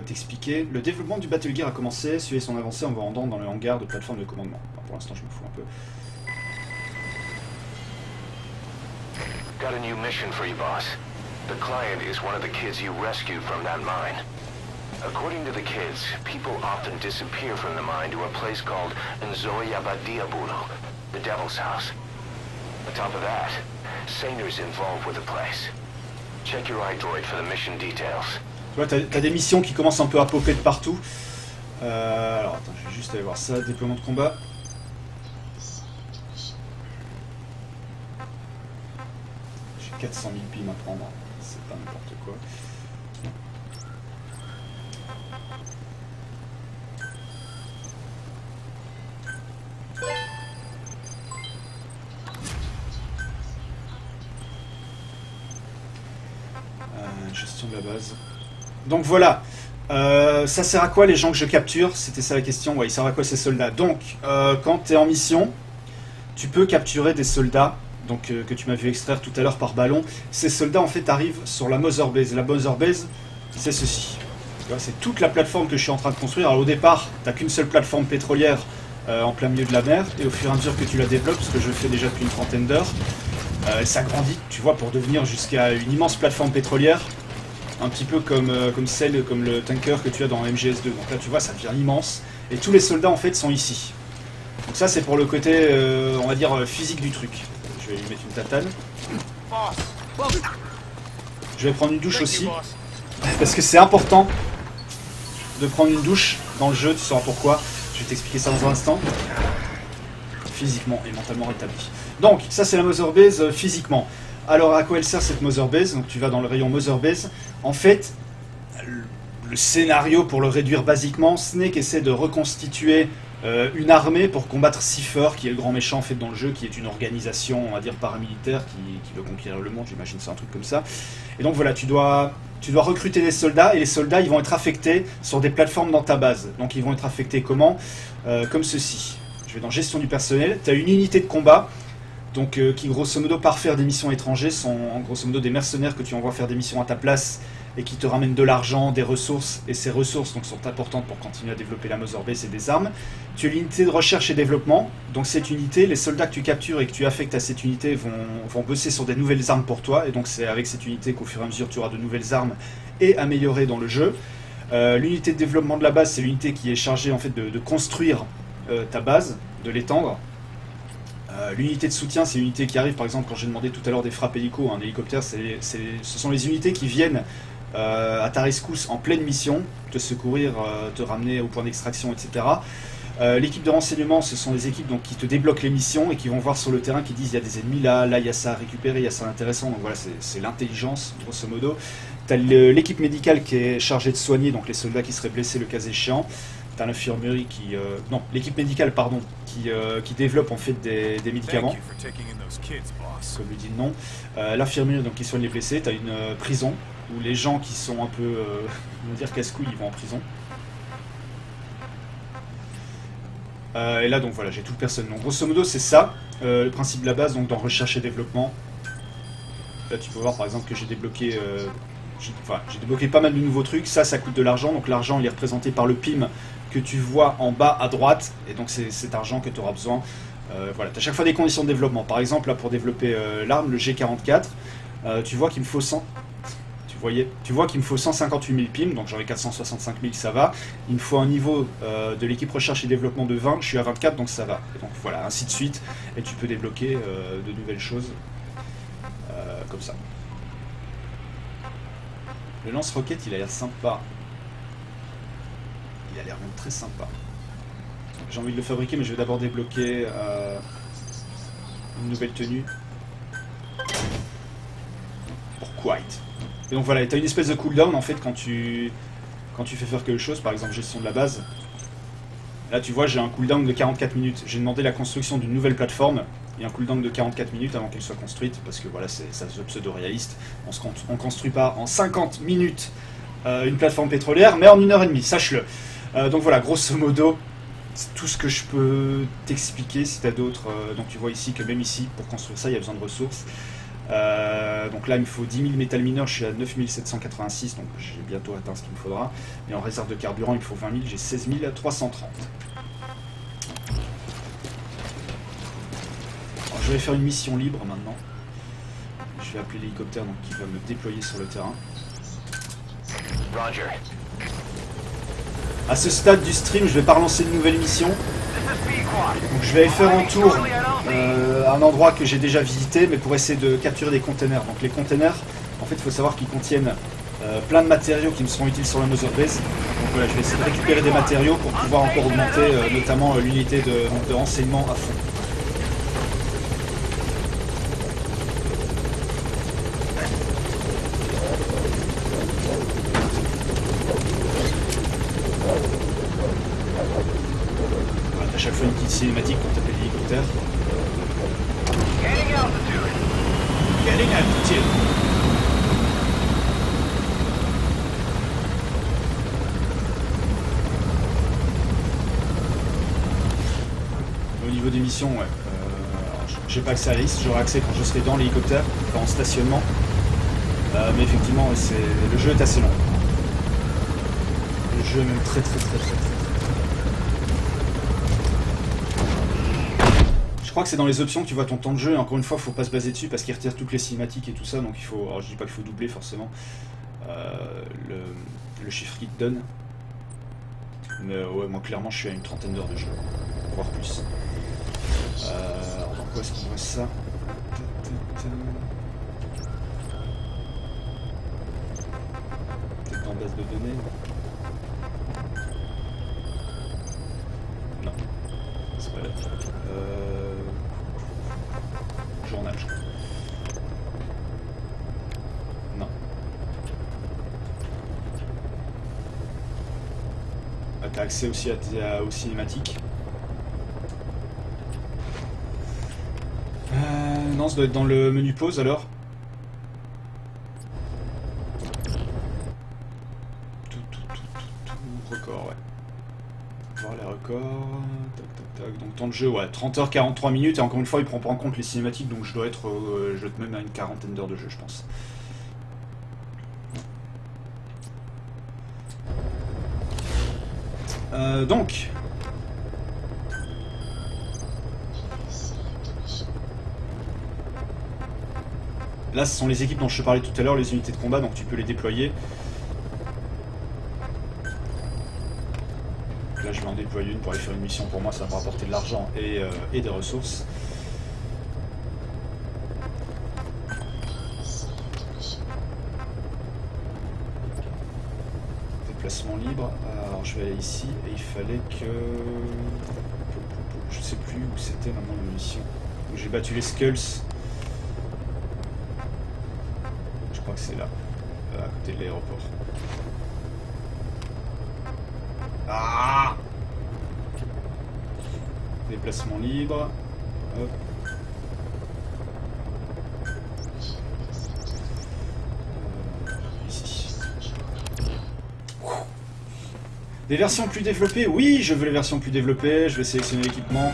t'expliquer. Le développement du Battle Gear a commencé, suivez son avancée en vous rendant dans le hangar de plateforme de commandement. Enfin, pour l'instant, je me fous un peu. Got a new mission for you, boss. The client is one of the kids you rescued from that mine. According to the kids, people often disappear from the mine to a place called Nzoyabadiabulu, the Devil's House. On top of that, Saner's involved with the place. Check your iDroid for the mission details. Tu vois, t'as des missions qui commencent un peu à popper de partout. Alors attends, je vais juste aller voir ça, déploiement de combat. 400 000 pimes à prendre. C'est pas n'importe quoi. Gestion de la base. Donc voilà. Ça sert à quoi les gens que je capture? C'était ça la question. Ouais, il sert à quoi ces soldats? Donc, quand tu es en mission, tu peux capturer des soldats donc, que tu m'as vu extraire tout à l'heure par ballon. Ces soldats en fait arrivent sur la Mother Base. La Mother Base, c'est ceci. C'est toute la plateforme que je suis en train de construire. Alors, au départ, tu n'as qu'une seule plateforme pétrolière en plein milieu de la mer. Et au fur et à mesure que tu la développes, ce que je fais déjà depuis une trentaine d'heures, ça grandit, tu vois, pour devenir jusqu'à une immense plateforme pétrolière. Un petit peu comme le tanker que tu as dans MGS2. Donc là, tu vois, ça devient immense. Et tous les soldats, en fait, sont ici. Donc ça, c'est pour le côté, on va dire, physique du truc. Je vais lui mettre une tatane. Je vais prendre une douche aussi. Parce que c'est important de prendre une douche dans le jeu. Tu sauras pourquoi. Je vais t'expliquer ça dans un instant. Physiquement et mentalement rétabli. Donc, ça, c'est la Mother Base physiquement. Alors, à quoi elle sert cette Mother Base? Donc, tu vas dans le rayon Mother Base. En fait, le scénario, pour le réduire basiquement, ce n'est qu'essayer de reconstituer une armée pour combattre Cipher, qui est le grand méchant en fait dans le jeu, qui est une organisation, on va dire, paramilitaire qui veut conquérir le monde, j'imagine c'est un truc comme ça. Et donc voilà, tu dois recruter des soldats, et les soldats, ils vont être affectés sur des plateformes dans ta base. Donc ils vont être affectés comment? Comme ceci. Je vais dans gestion du personnel, tu as une unité de combat, donc qui grosso modo part faire des missions étrangères, sont en grosso modo des mercenaires que tu envoies faire des missions à ta place et qui te ramènent de l'argent, des ressources, et ces ressources donc, sont importantes pour continuer à développer la Mother Base et des armes. Tu as l'unité de recherche et développement, donc cette unité, les soldats que tu captures et que tu affectes à cette unité vont bosser sur des nouvelles armes pour toi, et donc c'est avec cette unité qu'au fur et à mesure tu auras de nouvelles armes et améliorées dans le jeu. L'unité de développement de la base, c'est l'unité qui est chargée en fait de construire ta base, de l'étendre. L'unité de soutien, c'est l'unité qui arrive, par exemple, quand j'ai demandé tout à l'heure des frappes hélico, un hélicoptère, ce sont les unités qui viennent à ta rescousse en pleine mission, te secourir, te ramener au point d'extraction, etc. L'équipe de renseignement, ce sont les équipes donc, qui te débloquent les missions et qui vont voir sur le terrain, qui disent il y a des ennemis là, il y a ça à récupérer, il y a ça intéressant. Donc voilà, c'est l'intelligence, grosso modo. Tu as l'équipe médicale qui est chargée de soigner donc les soldats qui seraient blessés le cas échéant. Tu as l'infirmerie qui... non, l'équipe médicale, pardon, qui développe en fait des médicaments. Comme le dit le nom. L'infirmerie donc, qui soigne les blessés. Tu as une prison où les gens qui sont un peu, on va dire casse-couilles, ils vont en prison. Et là, donc voilà, j'ai tout le personnel. Donc grosso modo, c'est ça, le principe de la base, donc dans recherche et développement. Là, tu peux voir par exemple que j'ai débloqué... j'ai débloqué pas mal de nouveaux trucs. Ça coûte de l'argent. Donc l'argent, il est représenté par le PIM que tu vois en bas à droite. Et donc c'est cet argent que tu auras besoin. Voilà, tu as chaque fois des conditions de développement. Par exemple, là, pour développer l'arme, le G44, tu vois qu'il me faut 100... Tu vois qu'il me faut 158 000 PIM, donc j'en ai 465 000, ça va. Il me faut un niveau de l'équipe recherche et développement de 20, je suis à 24, donc ça va. Et donc voilà, ainsi de suite. Et tu peux débloquer de nouvelles choses comme ça. Le lance-roquette, il a l'air sympa. Il a l'air même très sympa. J'ai envie de le fabriquer, mais je vais d'abord débloquer une nouvelle tenue. Pour Quiet. Et donc voilà, tu as une espèce de cooldown en fait quand tu fais faire quelque chose, par exemple gestion de la base. Là tu vois, j'ai un cooldown de 44 minutes. J'ai demandé la construction d'une nouvelle plateforme. Il y a un cooldown de 44 minutes avant qu'elle soit construite, parce que voilà, ça se pseudo-réaliste. On ne construit pas en 50 minutes une plateforme pétrolière, mais en 1h30, sache-le. Donc voilà, grosso modo, c'est tout ce que je peux t'expliquer. Si tu as d'autres... donc tu vois ici que même ici, pour construire ça, il y a besoin de ressources. Donc là il me faut 10 000 métal mineurs, je suis à 9 786, donc j'ai bientôt atteint ce qu'il me faudra. Et en réserve de carburant il me faut 20 000, j'ai 16 330. Alors, je vais faire une mission libre maintenant. Je vais appeler l'hélicoptère qui va me déployer sur le terrain. Roger. À ce stade du stream, je vais pas relancer de nouvelle mission. Donc je vais faire un tour à un endroit que j'ai déjà visité, mais pour essayer de capturer des containers. Donc les containers, en fait il faut savoir qu'ils contiennent plein de matériaux qui me seront utiles sur la Mother Base. Donc voilà, je vais essayer de récupérer des matériaux pour pouvoir encore augmenter notamment l'unité de renseignement à fond. Building altitude. Au niveau des missions, ouais. J'ai pas accès à la liste, j'aurai accès quand je serai dans l'hélicoptère, en stationnement. Mais effectivement, le jeu est assez long. Le jeu est même très. Je crois que c'est dans les options que tu vois ton temps de jeu, et encore une fois, faut pas se baser dessus parce qu'il retire toutes les cinématiques et tout ça, donc il faut. Alors je dis pas qu'il faut doubler forcément le chiffre qu'il te donne. Mais ouais, moi clairement je suis à une trentaine d'heures de jeu, voire plus. Alors dans quoi est-ce qu'on voit ça? Peut-être en base de données. Non, c'est pas là. Journal, je crois. Non. Ah, t'as accès aussi aux cinématiques. Non, ça doit être dans le menu pause alors. Record, ouais. Voir les records. Tac. Donc temps de jeu, ouais, 30h43 minutes. Et encore une fois, il prend pas en compte les cinématiques, donc je dois être même à une quarantaine d'heures de jeu, je pense. Donc. Là, ce sont les équipes dont je te parlais tout à l'heure, les unités de combat, donc tu peux les déployer. Là, je vais en déployer une pour aller faire une mission. Pour moi, ça va me rapporter de l'argent et des ressources. Déplacement libre. Alors, je vais aller ici et il fallait que... Je sais plus où c'était maintenant la mission. J'ai battu les Skulls. Je crois que c'est là, à côté de l'aéroport. Ah! Déplacement libre. Hop. Ici. Des versions plus développées? Oui, je veux les versions plus développées. Je vais sélectionner l'équipement.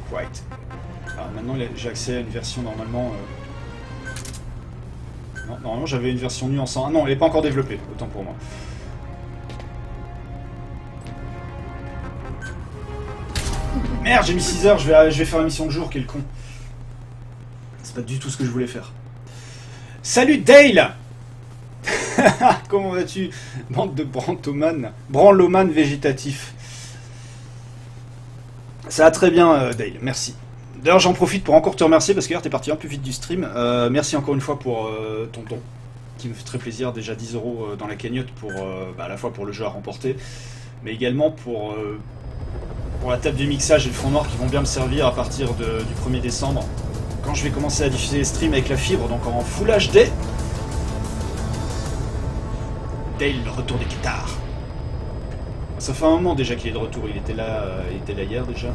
Quite. Alors maintenant j'ai accès à une version normalement... Non, normalement j'avais une version nue en 100. Ah non, elle n'est pas encore développée, autant pour moi. Merde, j'ai mis 6 heures, je vais faire la mission de jour, quel con. C'est pas du tout ce que je voulais faire. Salut Dale. Comment vas-tu? Bande de branloman végétatif. Ça va très bien Dale, merci. D'ailleurs j'en profite pour encore te remercier parce que hier t'es parti un peu vite du stream. Merci encore une fois pour ton don, qui me fait très plaisir. Déjà 10 € dans la cagnotte pour à la fois pour le jeu à remporter, mais également pour la table de mixage et le fond noir qui vont bien me servir à partir du 1er décembre. Quand je vais commencer à diffuser les streams avec la fibre, donc en Full HD. Dale, le retour des guitares. Ça fait un moment déjà qu'il est de retour, il était là hier déjà.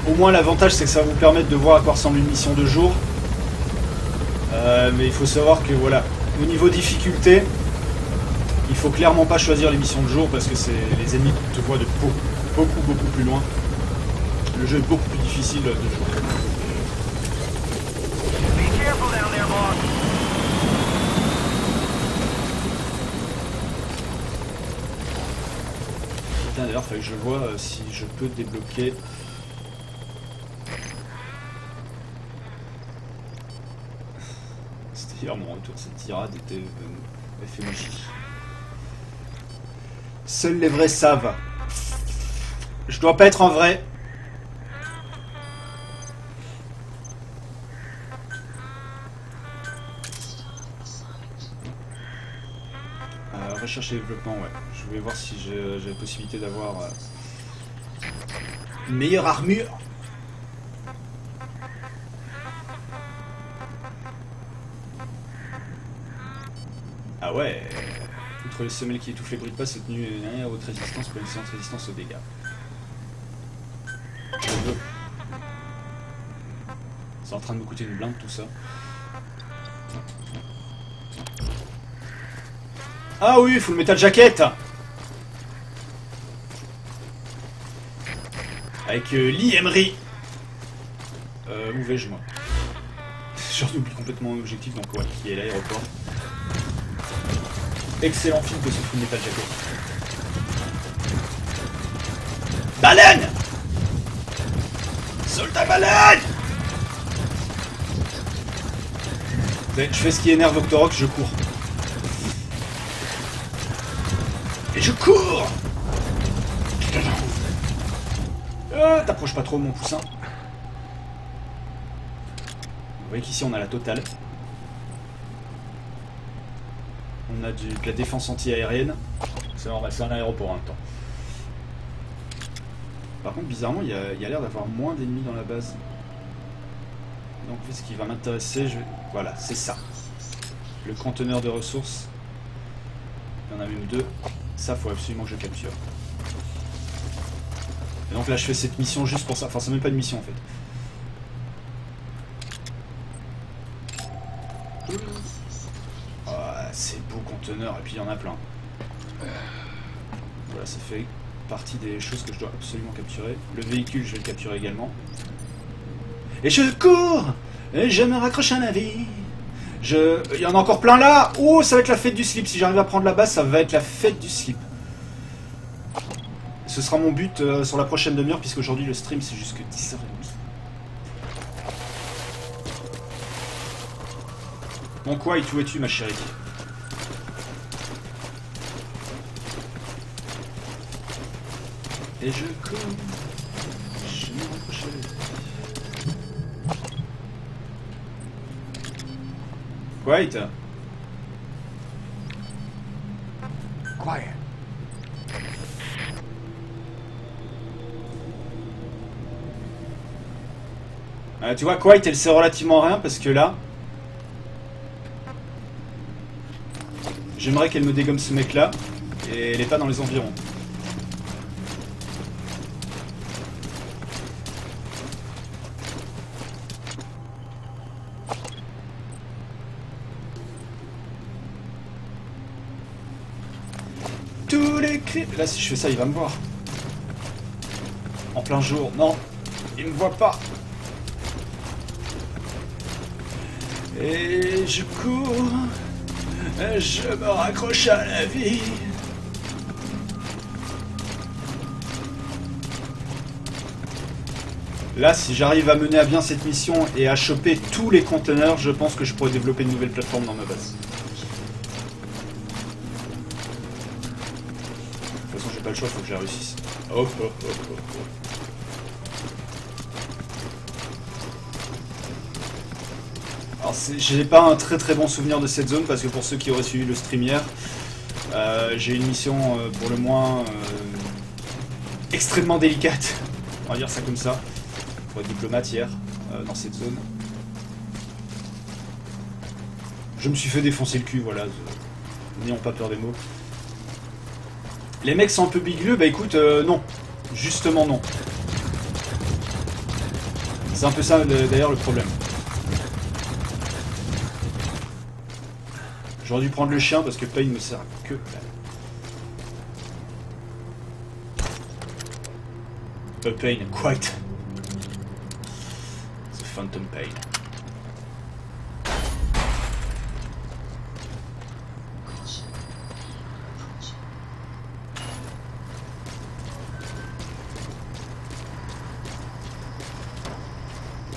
Au moins l'avantage c'est que ça va vous permettre de voir à quoi ressemble une mission de jour. Mais il faut savoir que voilà, au niveau difficulté, il faut clairement pas choisir les missions de jour parce que les ennemis te voient de beaucoup plus loin. Le jeu est beaucoup plus difficile de jour. Putain, d'ailleurs, il fallait que je vois si je peux débloquer. Hier, mon retour, cette tirade était FMJ. Seuls les vrais savent. Je dois pas être un vrai. Recherche et développement, ouais. Je voulais voir si j'ai la possibilité d'avoir une meilleure armure. Ah ouais. Outre les semelles qui étouffent les bruits de pas, cette tenue à haute résistance pour une excellente résistance aux dégâts. Je veux. C'est en train de me coûter une blinde tout ça. Ah oui, full metal jacket. Avec Lee Emery. Où vais-je moi? J'en oublie complètement mon objectif, donc ouais, qui est l'aéroport. Excellent film que ce full metal jacket. Baleine! Soldat baleine! Je fais ce qui énerve Octorok, je cours. Et je cours! T'approches pas trop mon poussin. Vous voyez qu'ici on a la totale. On a de la défense anti-aérienne. C'est un aéroport en même temps. Par contre, bizarrement, il y a l'air d'avoir moins d'ennemis dans la base. Donc, en fait, ce qui va m'intéresser, voilà, c'est ça. Le conteneur de ressources. Il y en a même 2. Ça, faut absolument que je capture. Et donc là, je fais cette mission juste pour ça. Enfin, c'est même pas une mission, en fait. Ah, c'est beau conteneur. Et puis, il y en a plein. Voilà, ça fait partie des choses que je dois absolument capturer. Le véhicule, je vais le capturer également. Et je cours! Et je me raccroche à un navire. Il y en a encore plein là! Oh, ça va être la fête du slip. Si j'arrive à prendre la base, ça va être la fête du slip. Ce sera mon but sur la prochaine demi-heure, puisque aujourd'hui le stream c'est jusque 10h30. Bon quoi, où es-tu ma chérie? Et je cours. Je me rapproche. Quiet. Quiet. Tu vois, Quiet, elle sait relativement rien parce que là, j'aimerais qu'elle me dégomme ce mec-là et elle est pas dans les environs. Tous les cris. Là, si je fais ça, il va me voir. En plein jour. Non, il me voit pas. Et je cours, je me raccroche à la vie. Là, si j'arrive à mener à bien cette mission et à choper tous les conteneurs, je pense que je pourrais développer une nouvelle plateforme dans ma base. De toute façon, j'ai pas le choix, il faut que je la réussisse. Oh, oh, oh, oh, oh. Alors j'ai pas un très bon souvenir de cette zone parce que pour ceux qui auraient suivi le stream hier, j'ai une mission pour le moins extrêmement délicate, on va dire ça comme ça, pour être diplomate hier dans cette zone. Je me suis fait défoncer le cul, voilà, n'ayons pas peur des mots. Les mecs sont un peu bigleux, bah écoute, non, justement non. C'est un peu ça d'ailleurs le problème. J'aurais dû prendre le chien parce que Pain me sert que Pain, quite. The Phantom Pain.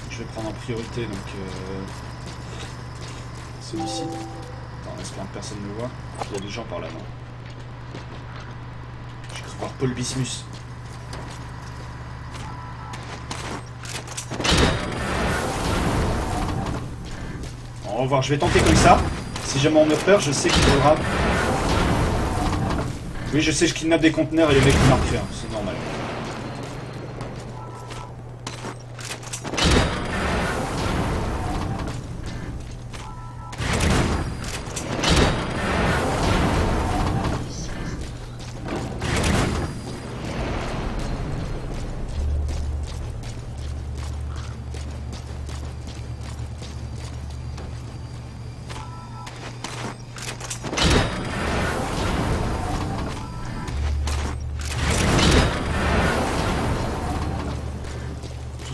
Je vais prendre en priorité donc celui-ci. En espérant que personne ne me voit. Il y a des gens par là, non? J'ai cru voir Paul Bismuth. On va voir, je vais tenter comme ça. Si jamais on me repère, je sais qu'il faudra. Oui, je sais, je kidnappe des conteneurs et les mecs me marquent rien, c'est normal.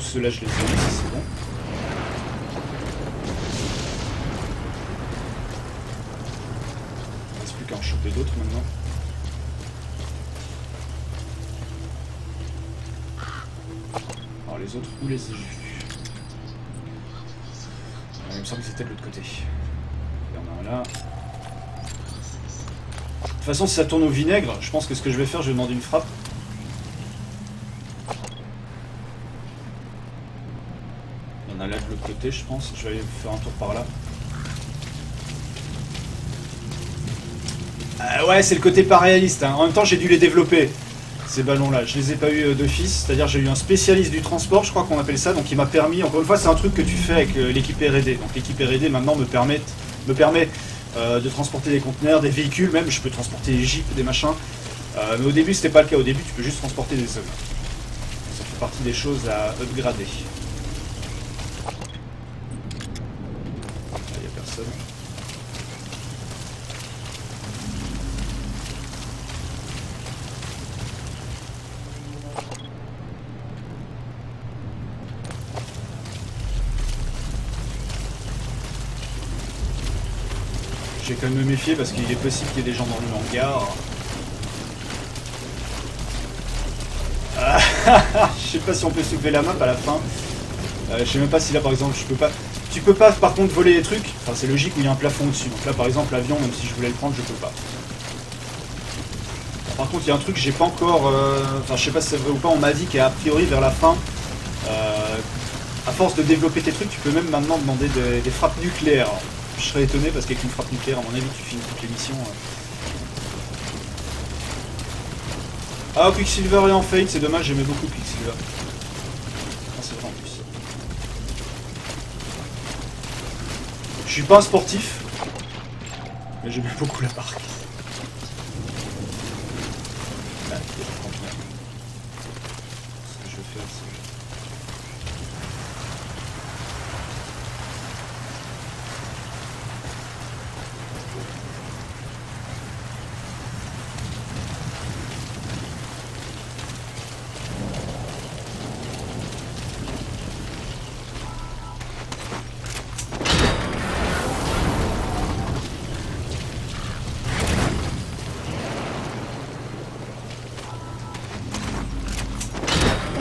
tous ceux-là, je les ai mis, ça c'est bon. Il ne reste plus qu'à en choper d'autres maintenant. Alors les autres, où les ai-je vus? Il me semble que c'était de l'autre côté. Il y en a un là. De toute façon, si ça tourne au vinaigre, je pense que ce que je vais faire, je vais demander une frappe. Il y en a là de l'autre côté, je pense. Je vais aller faire un tour par là. Ouais, c'est le côté pas réaliste. Hein. En même temps, j'ai dû les développer, ces ballons-là. Je les ai pas eu d'office. C'est-à-dire, j'ai eu un spécialiste du transport, je crois qu'on appelle ça. Donc, il m'a permis... Encore une fois, c'est un truc que tu fais avec l'équipe R&D. Donc, l'équipe R&D, maintenant, me permet de transporter des conteneurs, des véhicules, même je peux transporter des jeeps, des machins. Mais au début, c'était pas le cas. Au début, tu peux juste transporter des hommes. Ça fait partie des choses à upgrader. Là, il n'y a personne. Je vais quand même me méfier parce qu'il est possible qu'il y ait des gens dans le hangar. Je sais pas si on peut soulever la map à la fin. Je sais même pas si là par exemple je peux pas. Tu peux pas par contre voler les trucs. Enfin c'est logique où il y a un plafond au-dessus. Donc là par exemple l'avion, même si je voulais le prendre, je peux pas. Par contre il y a un truc que j'ai pas encore. Enfin je sais pas si c'est vrai ou pas, on m'a dit qu'a priori vers la fin. À force de développer tes trucs, tu peux même maintenant demander des frappes nucléaires. Je serais étonné parce qu'avec une frappe nucléaire, à mon avis, tu finis toutes les missions. Ah, Quicksilver est en fade, c'est dommage, j'aimais beaucoup Quicksilver. Ah, c'est vrai en plus. Je suis pas un sportif, mais j'aimais beaucoup la marque. Là, il y a pas de conteneur. Ce que je vais faire, c'est...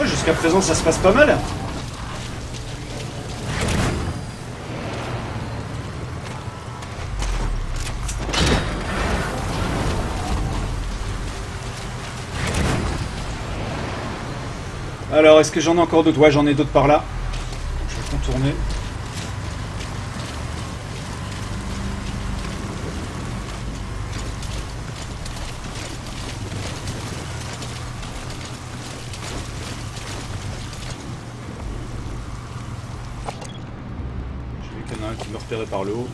Jusqu'à présent, ça se passe pas mal. Alors, est-ce que j'en ai encore d'autres? Ouais, j'en ai d'autres par là. Je vais contourner. Qui me repérait par le haut.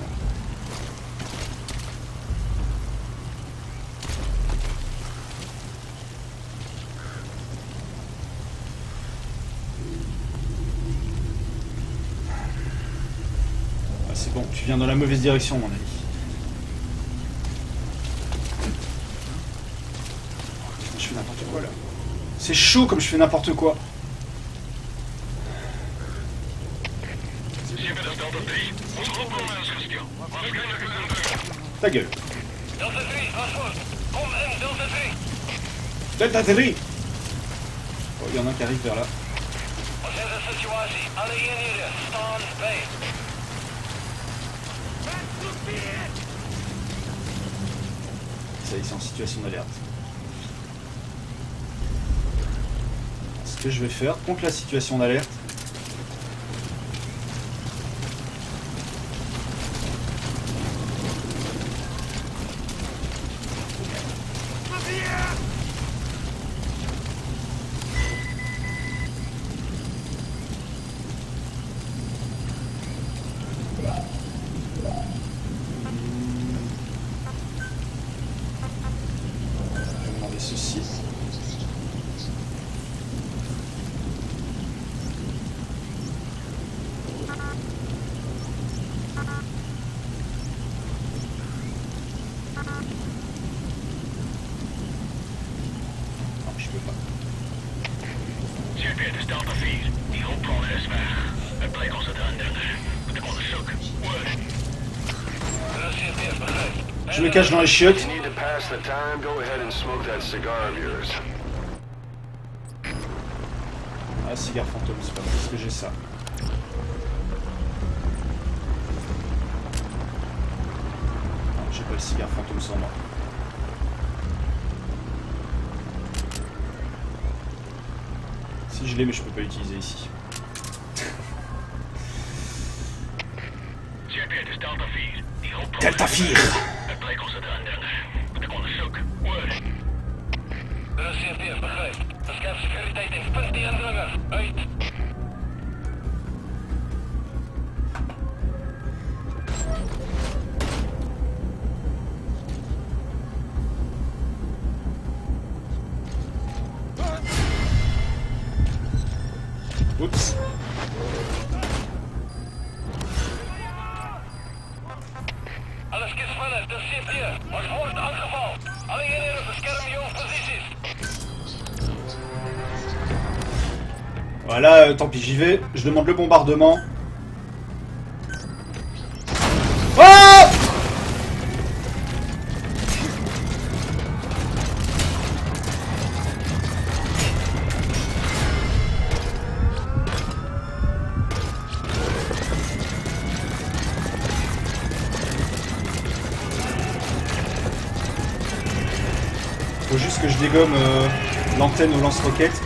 Ah, c'est bon, tu viens dans la mauvaise direction, mon ami. Je fais n'importe quoi là. C'est chaud comme je fais n'importe quoi. Ta gueule. Delta 3. Oh, il y en a un qui arrive vers là. Ça y est, c'est en situation d'alerte. Ce que je vais faire contre la situation d'alerte, Je me cache dans les chiottes. You need to pass the time, go ahead and smoke that cigar of yours. Ah, cigare fantôme, c'est pas mal. Est-ce que j'ai ça? Non, j'ai pas le cigare fantôme sur moi. Si je l'ai, mais je peux pas l'utiliser ici. Delta Fear. Oups. Alles gespannen, de CP. Ons wordt aangevallen. Alle eenheden beschermen jouw posities. Voilà, tant pis, j'y vais. Je demande le bombardement. Oh! Faut juste que je dégomme l'antenne au lance-roquettes.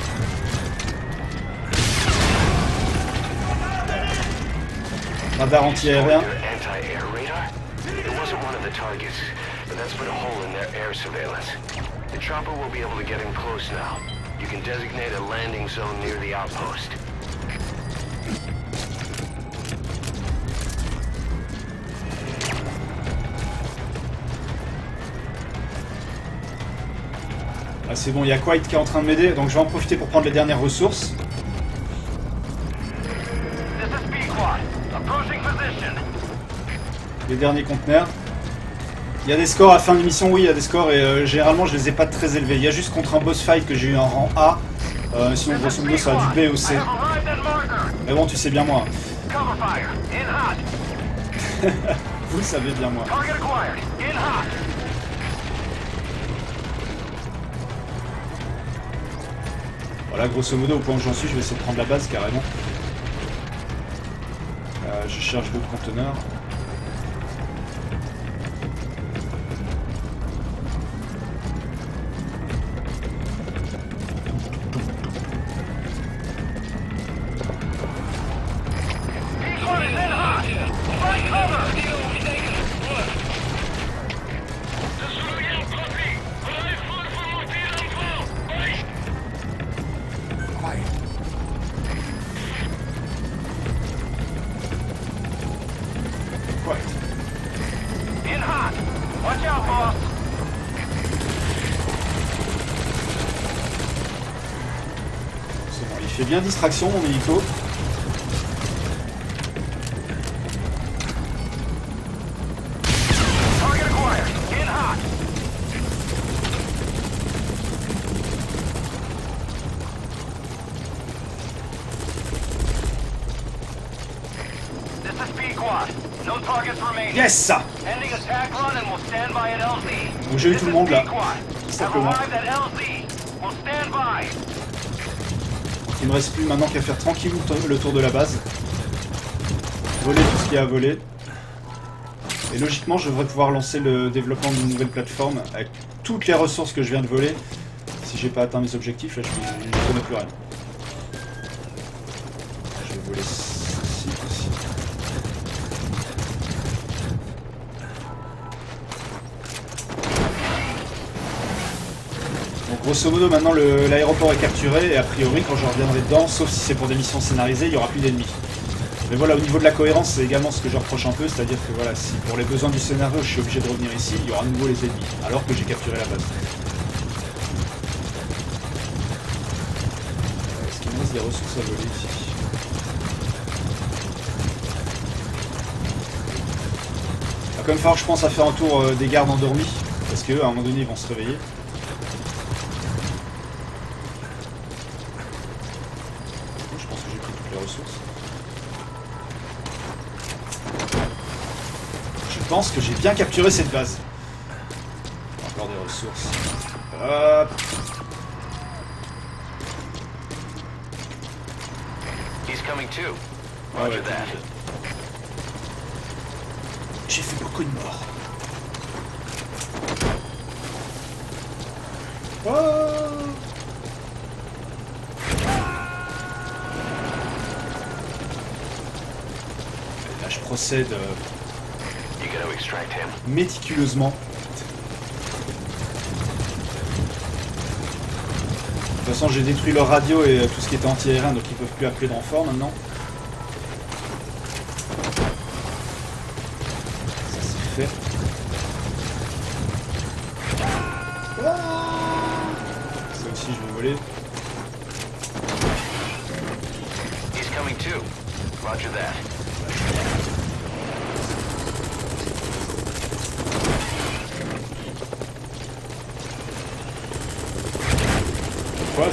Radar anti-aérien. Anti-air radar? It wasn't one of the targets, but that's put a hole in their air surveillance. The chopper will be able to get in close now. You can designate a landing zone near the outpost. Ah, c'est bon, il y a Quiet qui est en train de m'aider, donc je vais en profiter pour prendre les dernières ressources. Les derniers conteneurs. Il y a des scores à fin d'émission, oui, il y a des scores, et généralement je les ai pas très élevés. Il y a juste contre un boss fight que j'ai eu en rang A, sinon grosso modo ça va du B au C. Mais bon, tu sais bien moi. Vous le savez bien moi. Voilà, grosso modo, au point où j'en suis, je vais essayer de prendre la base carrément. Je cherche d'autres conteneurs. J'ai bien distraction mon hélico. Yes! Donc j'ai eu tout le monde là, tout simplement. Il me reste plus maintenant qu'à faire tranquille le tour de la base. Voler tout ce qu'il y a à voler. Et logiquement je devrais pouvoir lancer le développement d'une nouvelle plateforme avec toutes les ressources que je viens de voler. Si j'ai pas atteint mes objectifs, là je ne connais plus rien. Je vais voler ceci aussi. Donc grosso modo maintenant l'aéroport est capturé et a priori quand je reviendrai dedans, sauf si c'est pour des missions scénarisées, il n'y aura plus d'ennemis. Mais voilà, au niveau de la cohérence, c'est également ce que je reproche un peu, c'est-à-dire que voilà, si pour les besoins du scénario je suis obligé de revenir ici, il y aura à nouveau les ennemis, alors que j'ai capturé la base. Est-ce qu'il me reste des ressources à voler ici? Il va quand même falloir que je pense à faire un tour des gardes endormis, parce qu'à un moment donné ils vont se réveiller. Je pense que j'ai pris toutes les ressources. Je pense que j'ai bien capturé cette base. des ressources. Hop. He's coming too. Ah ouais, Roger that. J'ai fait beaucoup de morts. Oh. Là, je procède You gotta extract him. méticuleusement. De toute façon, j'ai détruit leur radio et tout ce qui était anti-aérien, donc ils peuvent plus appeler de renfort maintenant. Ça c'est fait. Ça aussi, je vais voler. He's coming too. Roger that.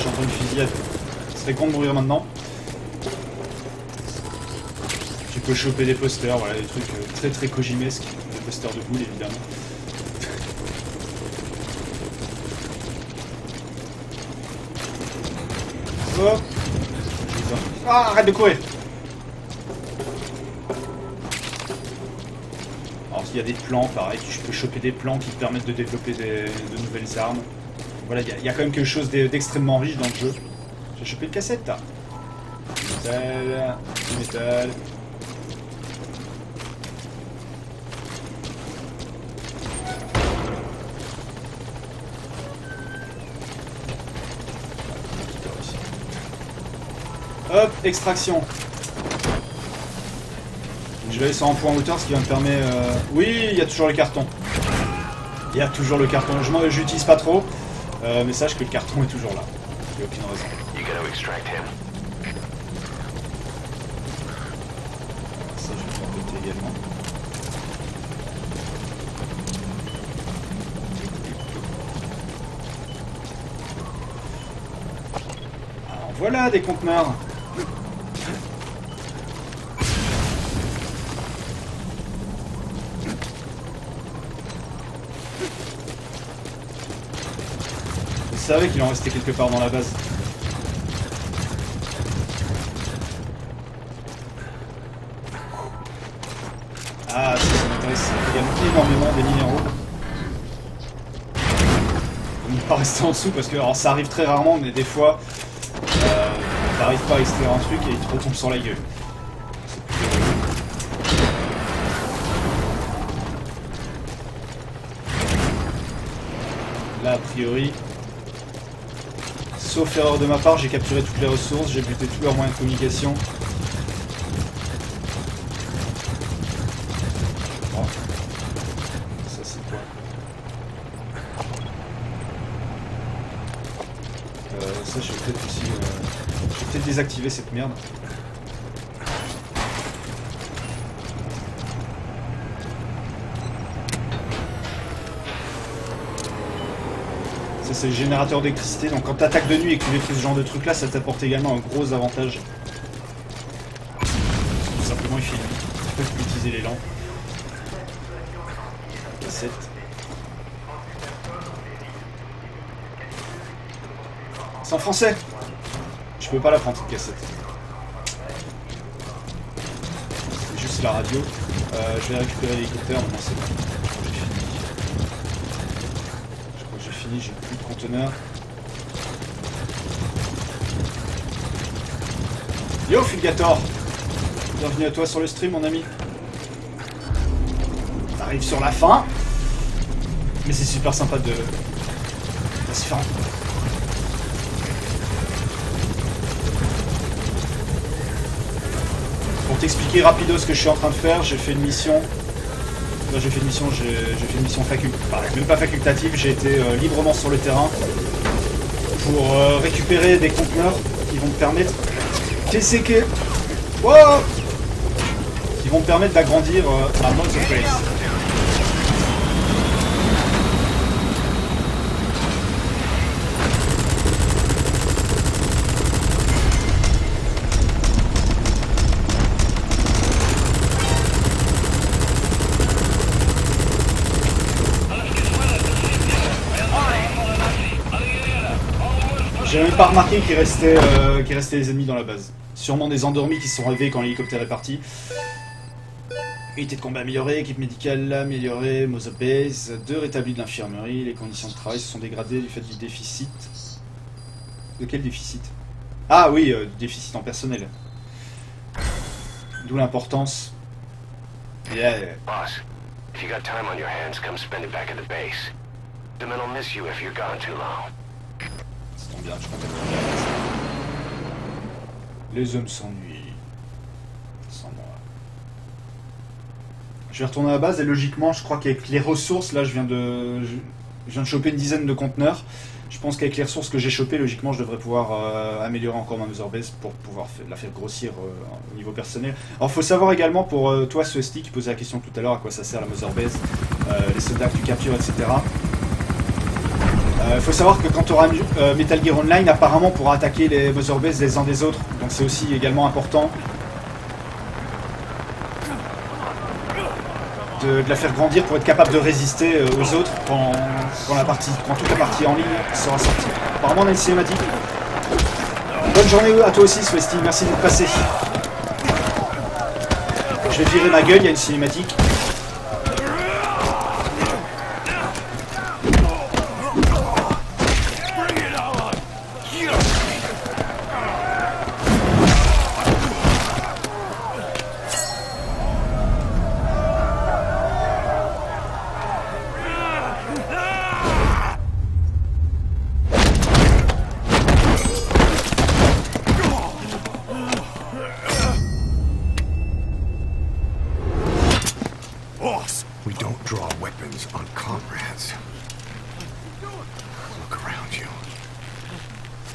J'entends une fusillade. Ce serait con de mourir maintenant. Tu peux choper des posters, voilà, des trucs très très kojimesques. Des posters de boules évidemment. Hop. Ah, arrête de courir. Alors il y a des plans, pareil, tu peux choper des plans qui te permettent de développer de nouvelles armes. Voilà, il y a quand même quelque chose d'extrêmement riche dans le jeu. J'ai chopé une cassette là. Métal, du métal. Hop, extraction. Je vais aller sur un point en hauteur, ce qui va me permettre... Oui, il y a toujours le carton. Il y a toujours le carton. Je l'utilise pas trop. Mais sache que le carton est toujours là. Il n'y a aucune raison. You gotta extract him. Ça, je vais faire péter également. Alors voilà des conteneurs. Je savais qu'il en restait quelque part dans la base. Ah, ça m'intéresse. Il y a énormément des minéraux. On ne va pas rester en dessous parce que alors, ça arrive très rarement, mais des fois, t'arrives pas à extraire un truc et il te retombe sur la gueule. Là, a priori... Sauf erreur de ma part, j'ai capturé toutes les ressources, j'ai buté tous leurs moyens de communication. Oh. Ça c'est quoi? Ça je vais peut-être aussi... je vais peut-être désactiver cette merde. Ça c'est le générateur d'électricité, donc quand t'attaques de nuit et que tu détruis ce genre de truc là, ça t'apporte également un gros avantage. Tout simplement il fait nuit, tu peux plus utiliser les lampes. Cassette. C'est en français. Je peux pas la prendre cette cassette. C'est juste la radio. Je vais récupérer l'hélicoptère, maintenant c'est bon. J'ai fini, j'ai plus de conteneurs. Yo Fulgator, bienvenue à toi sur le stream mon ami. T'arrives sur la fin. Mais c'est super sympa de se faire. Pour t'expliquer rapido ce que je suis en train de faire, j'ai fait une mission. Là, j'ai fait une mission facultative, enfin, même pas facultative, j'ai été librement sur le terrain pour récupérer des conteneurs qui vont me permettre wow qui vont me permettre d'agrandir à Mount of Grace. J'avais même pas remarqué qu'il restait des ennemis dans la base. Sûrement des endormis qui se sont réveillés quand l'hélicoptère est parti. Unité de combat améliorée, équipe médicale améliorée, Mother Base, 2 rétablis de l'infirmerie, les conditions de travail se sont dégradées du fait du déficit. De quel déficit? Ah oui, du déficit en personnel. D'où l'importance. Yeah. Boss, if you got time on your hands, come spend it back at the base. The men will miss you if you're gone too long. Ça tombe bien, je compte. Les hommes s'ennuient. Sans moi. Je vais retourner à la base et logiquement, je crois qu'avec les ressources, là, je viens de choper une dizaine de conteneurs. Je pense qu'avec les ressources que j'ai chopées, logiquement, je devrais pouvoir améliorer encore ma Mother Base pour pouvoir la faire grossir au niveau personnel. Alors, il faut savoir également pour toi, Swesty, qui posait la question tout à l'heure à quoi ça sert la Mother Base, les soldats que tu captures, etc. Il faut savoir que quand tu auras Metal Gear Online, apparemment, pourra attaquer les Mother Base les uns des autres. Donc, c'est aussi également important de la faire grandir pour être capable de résister aux autres quand toute la partie en ligne sera sortie. Apparemment on a une cinématique. Bonne journée à toi aussi Swesty, merci de passer. Je vais virer ma gueule, il y a une cinématique.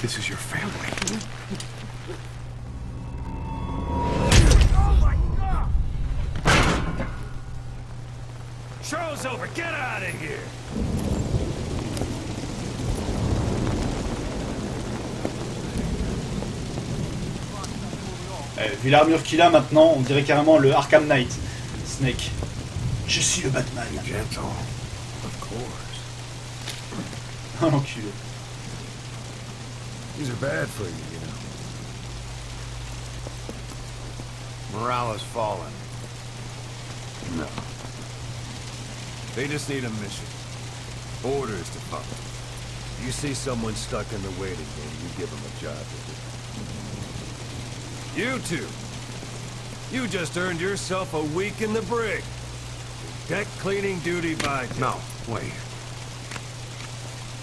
This is your family. Show's over. Get out of here. Vu l'armure qu'il a maintenant, on dirait carrément le Arkham Knight. Snake. Je suis le Batman. Gentle. Of course. Oh l'enculé. These are bad for you, you know. Morale has fallen. No. They just need a mission. Orders to follow. You see someone stuck in the waiting room, you give them a job to do. You two. You just earned yourself a week in the brig. Deck cleaning duty by... No, wait.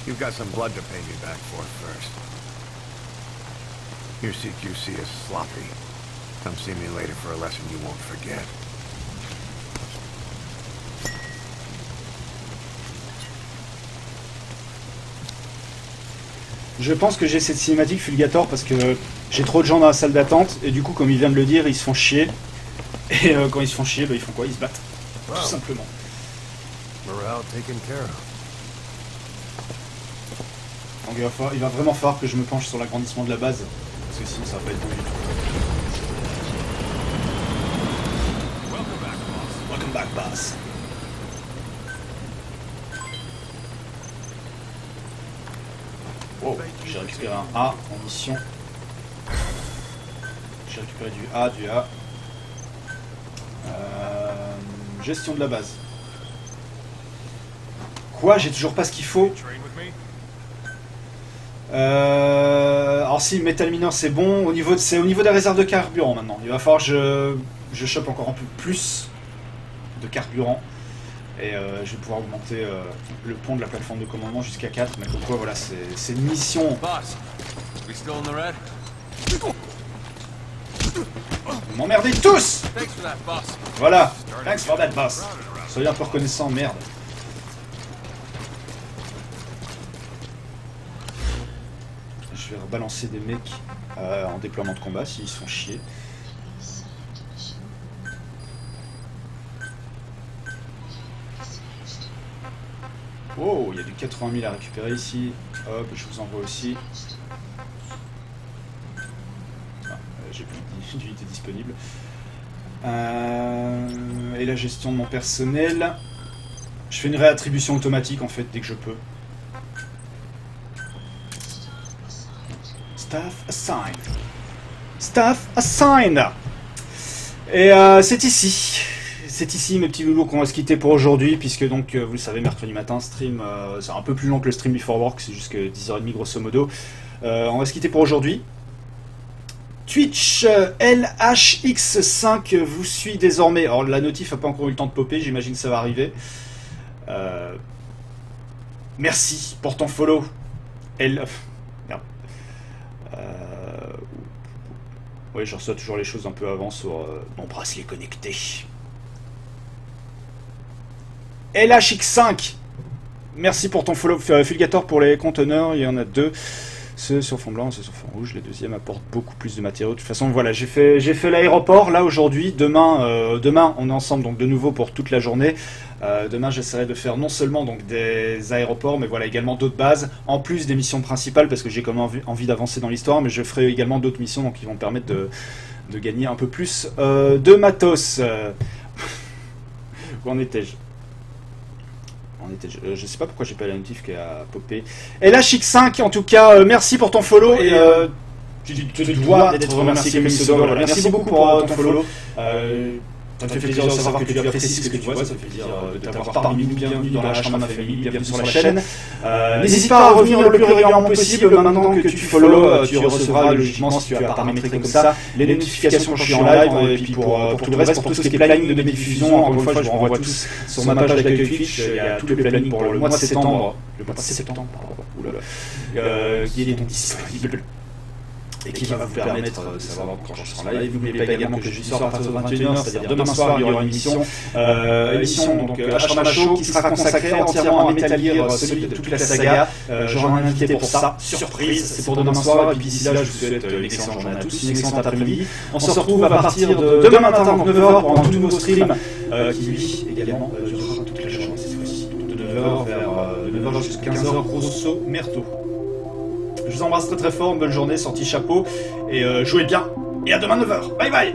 You've got some blood to pay me back for first. Your CQC is sloppy. Come see me later for a lesson you won't forget. Je pense que j'ai cette cinématique Fulgator parce que j'ai trop de gens dans la salle d'attente et du coup, comme il vient de le dire, ils se font chier. Et quand ils se font chier, bah, ils font quoi? Ils se battent. Wow. Tout simplement. Morale taken care of. Donc il va vraiment falloir que je me penche sur l'agrandissement de la base. Parce que sinon ça va pas être bon du tout. Welcome back, boss. Oh, j'ai récupéré un A en mission. J'ai récupéré du A, du A. Gestion de la base. Quoi? J'ai toujours pas ce qu'il faut. Alors si, Metal Miner c'est bon. C'est au niveau des réserves de carburant maintenant. Il va falloir que je chope encore un peu plus de carburant. Et je vais pouvoir augmenter le pont de la plateforme de commandement jusqu'à 4. Mais comme quoi, voilà, c'est une mission. Vous m'emmerdez tous! Voilà, thanks for that, boss. Soyez un peu reconnaissant, merde. Je vais rebalancer des mecs en déploiement de combat s'ils sont chiés. Oh, il y a du 80 000 à récupérer ici. Hop, je vous envoie aussi. J'ai plus d'unités disponibles. Et la gestion de mon personnel. Je fais une réattribution automatique en fait dès que je peux. Staff assigned. Staff assigned. Et c'est ici. C'est ici, mes petits loulous, qu'on va se quitter pour aujourd'hui, puisque donc, vous le savez, mercredi matin, stream, c'est un peu plus long que le stream Before Work, c'est jusqu'à 10h30 grosso modo. On va se quitter pour aujourd'hui. Twitch LHX5 vous suit désormais. Alors la notif n'a pas encore eu le temps de popper, j'imagine que ça va arriver. Merci pour ton follow. Merde. Oui, je reçois toujours les choses un peu avant sur mon bracelet connecté. LHX5, merci pour ton follow. Fulgator pour les conteneurs, il y en a 2. Ceux sur fond blanc, ceux sur fond rouge. Les deuxièmes apportent beaucoup plus de matériaux. De toute façon, voilà, j'ai fait l'aéroport là aujourd'hui. Demain, on est ensemble donc de nouveau pour toute la journée. Demain, j'essaierai de faire non seulement donc des aéroports, mais voilà également d'autres bases, en plus des missions principales, parce que j'ai quand même envie d'avancer dans l'histoire, mais je ferai également d'autres missions donc qui vont me permettre de gagner un peu plus de matos. Où en étais-je? Je sais pas pourquoi j'ai pas la notif qui a popé. LHX5 en tout cas, merci pour ton follow et tu te dois d'être remercié comme il se doit. Merci beaucoup pour ton follow. Ça me fait plaisir de savoir que tu apprécies ce que tu vois, ça me fait plaisir de t'avoir parmi nous. Bienvenue dans la chambre de ma famille, bienvenue sur la chaîne. N'hésite pas à revenir le plus régulièrement possible. Maintenant que tu follow, tu recevras logiquement, si tu as paramétré comme ça, les notifications quand je suis en live. Et puis pour tout le reste, pour tout ce qui est planning de mes diffusions, encore une fois, je vous renvoie tous sur ma page d'accueil Twitch. Il y a tout le planning pour le mois de septembre. Le mois de septembre, pardon. Qui est donc disponible. Et qui va vous permettre de savoir quand je serai en live. N'oubliez pas également que je sors à partir de 21h, c'est-à-dire demain soir, il y aura une émission donc Ashrama Show qui sera consacrée entièrement à Metal Gear Solid, toute la saga. J'aurai un invité pour ça, surprise, c'est pour demain soir. Et puis d'ici là, je vous souhaite une excellente journée à tous, une excellente après-midi. On se retrouve à partir de demain matin, donc 9h, pour un tout nouveau stream qui lui également durera toute la journée cette fois-ci. De 9h vers 9h jusqu'à 15h, grosso merdo. Je vous embrasse très très fort, une bonne journée, sortie chapeau, et jouez bien, et à demain 9h, bye bye.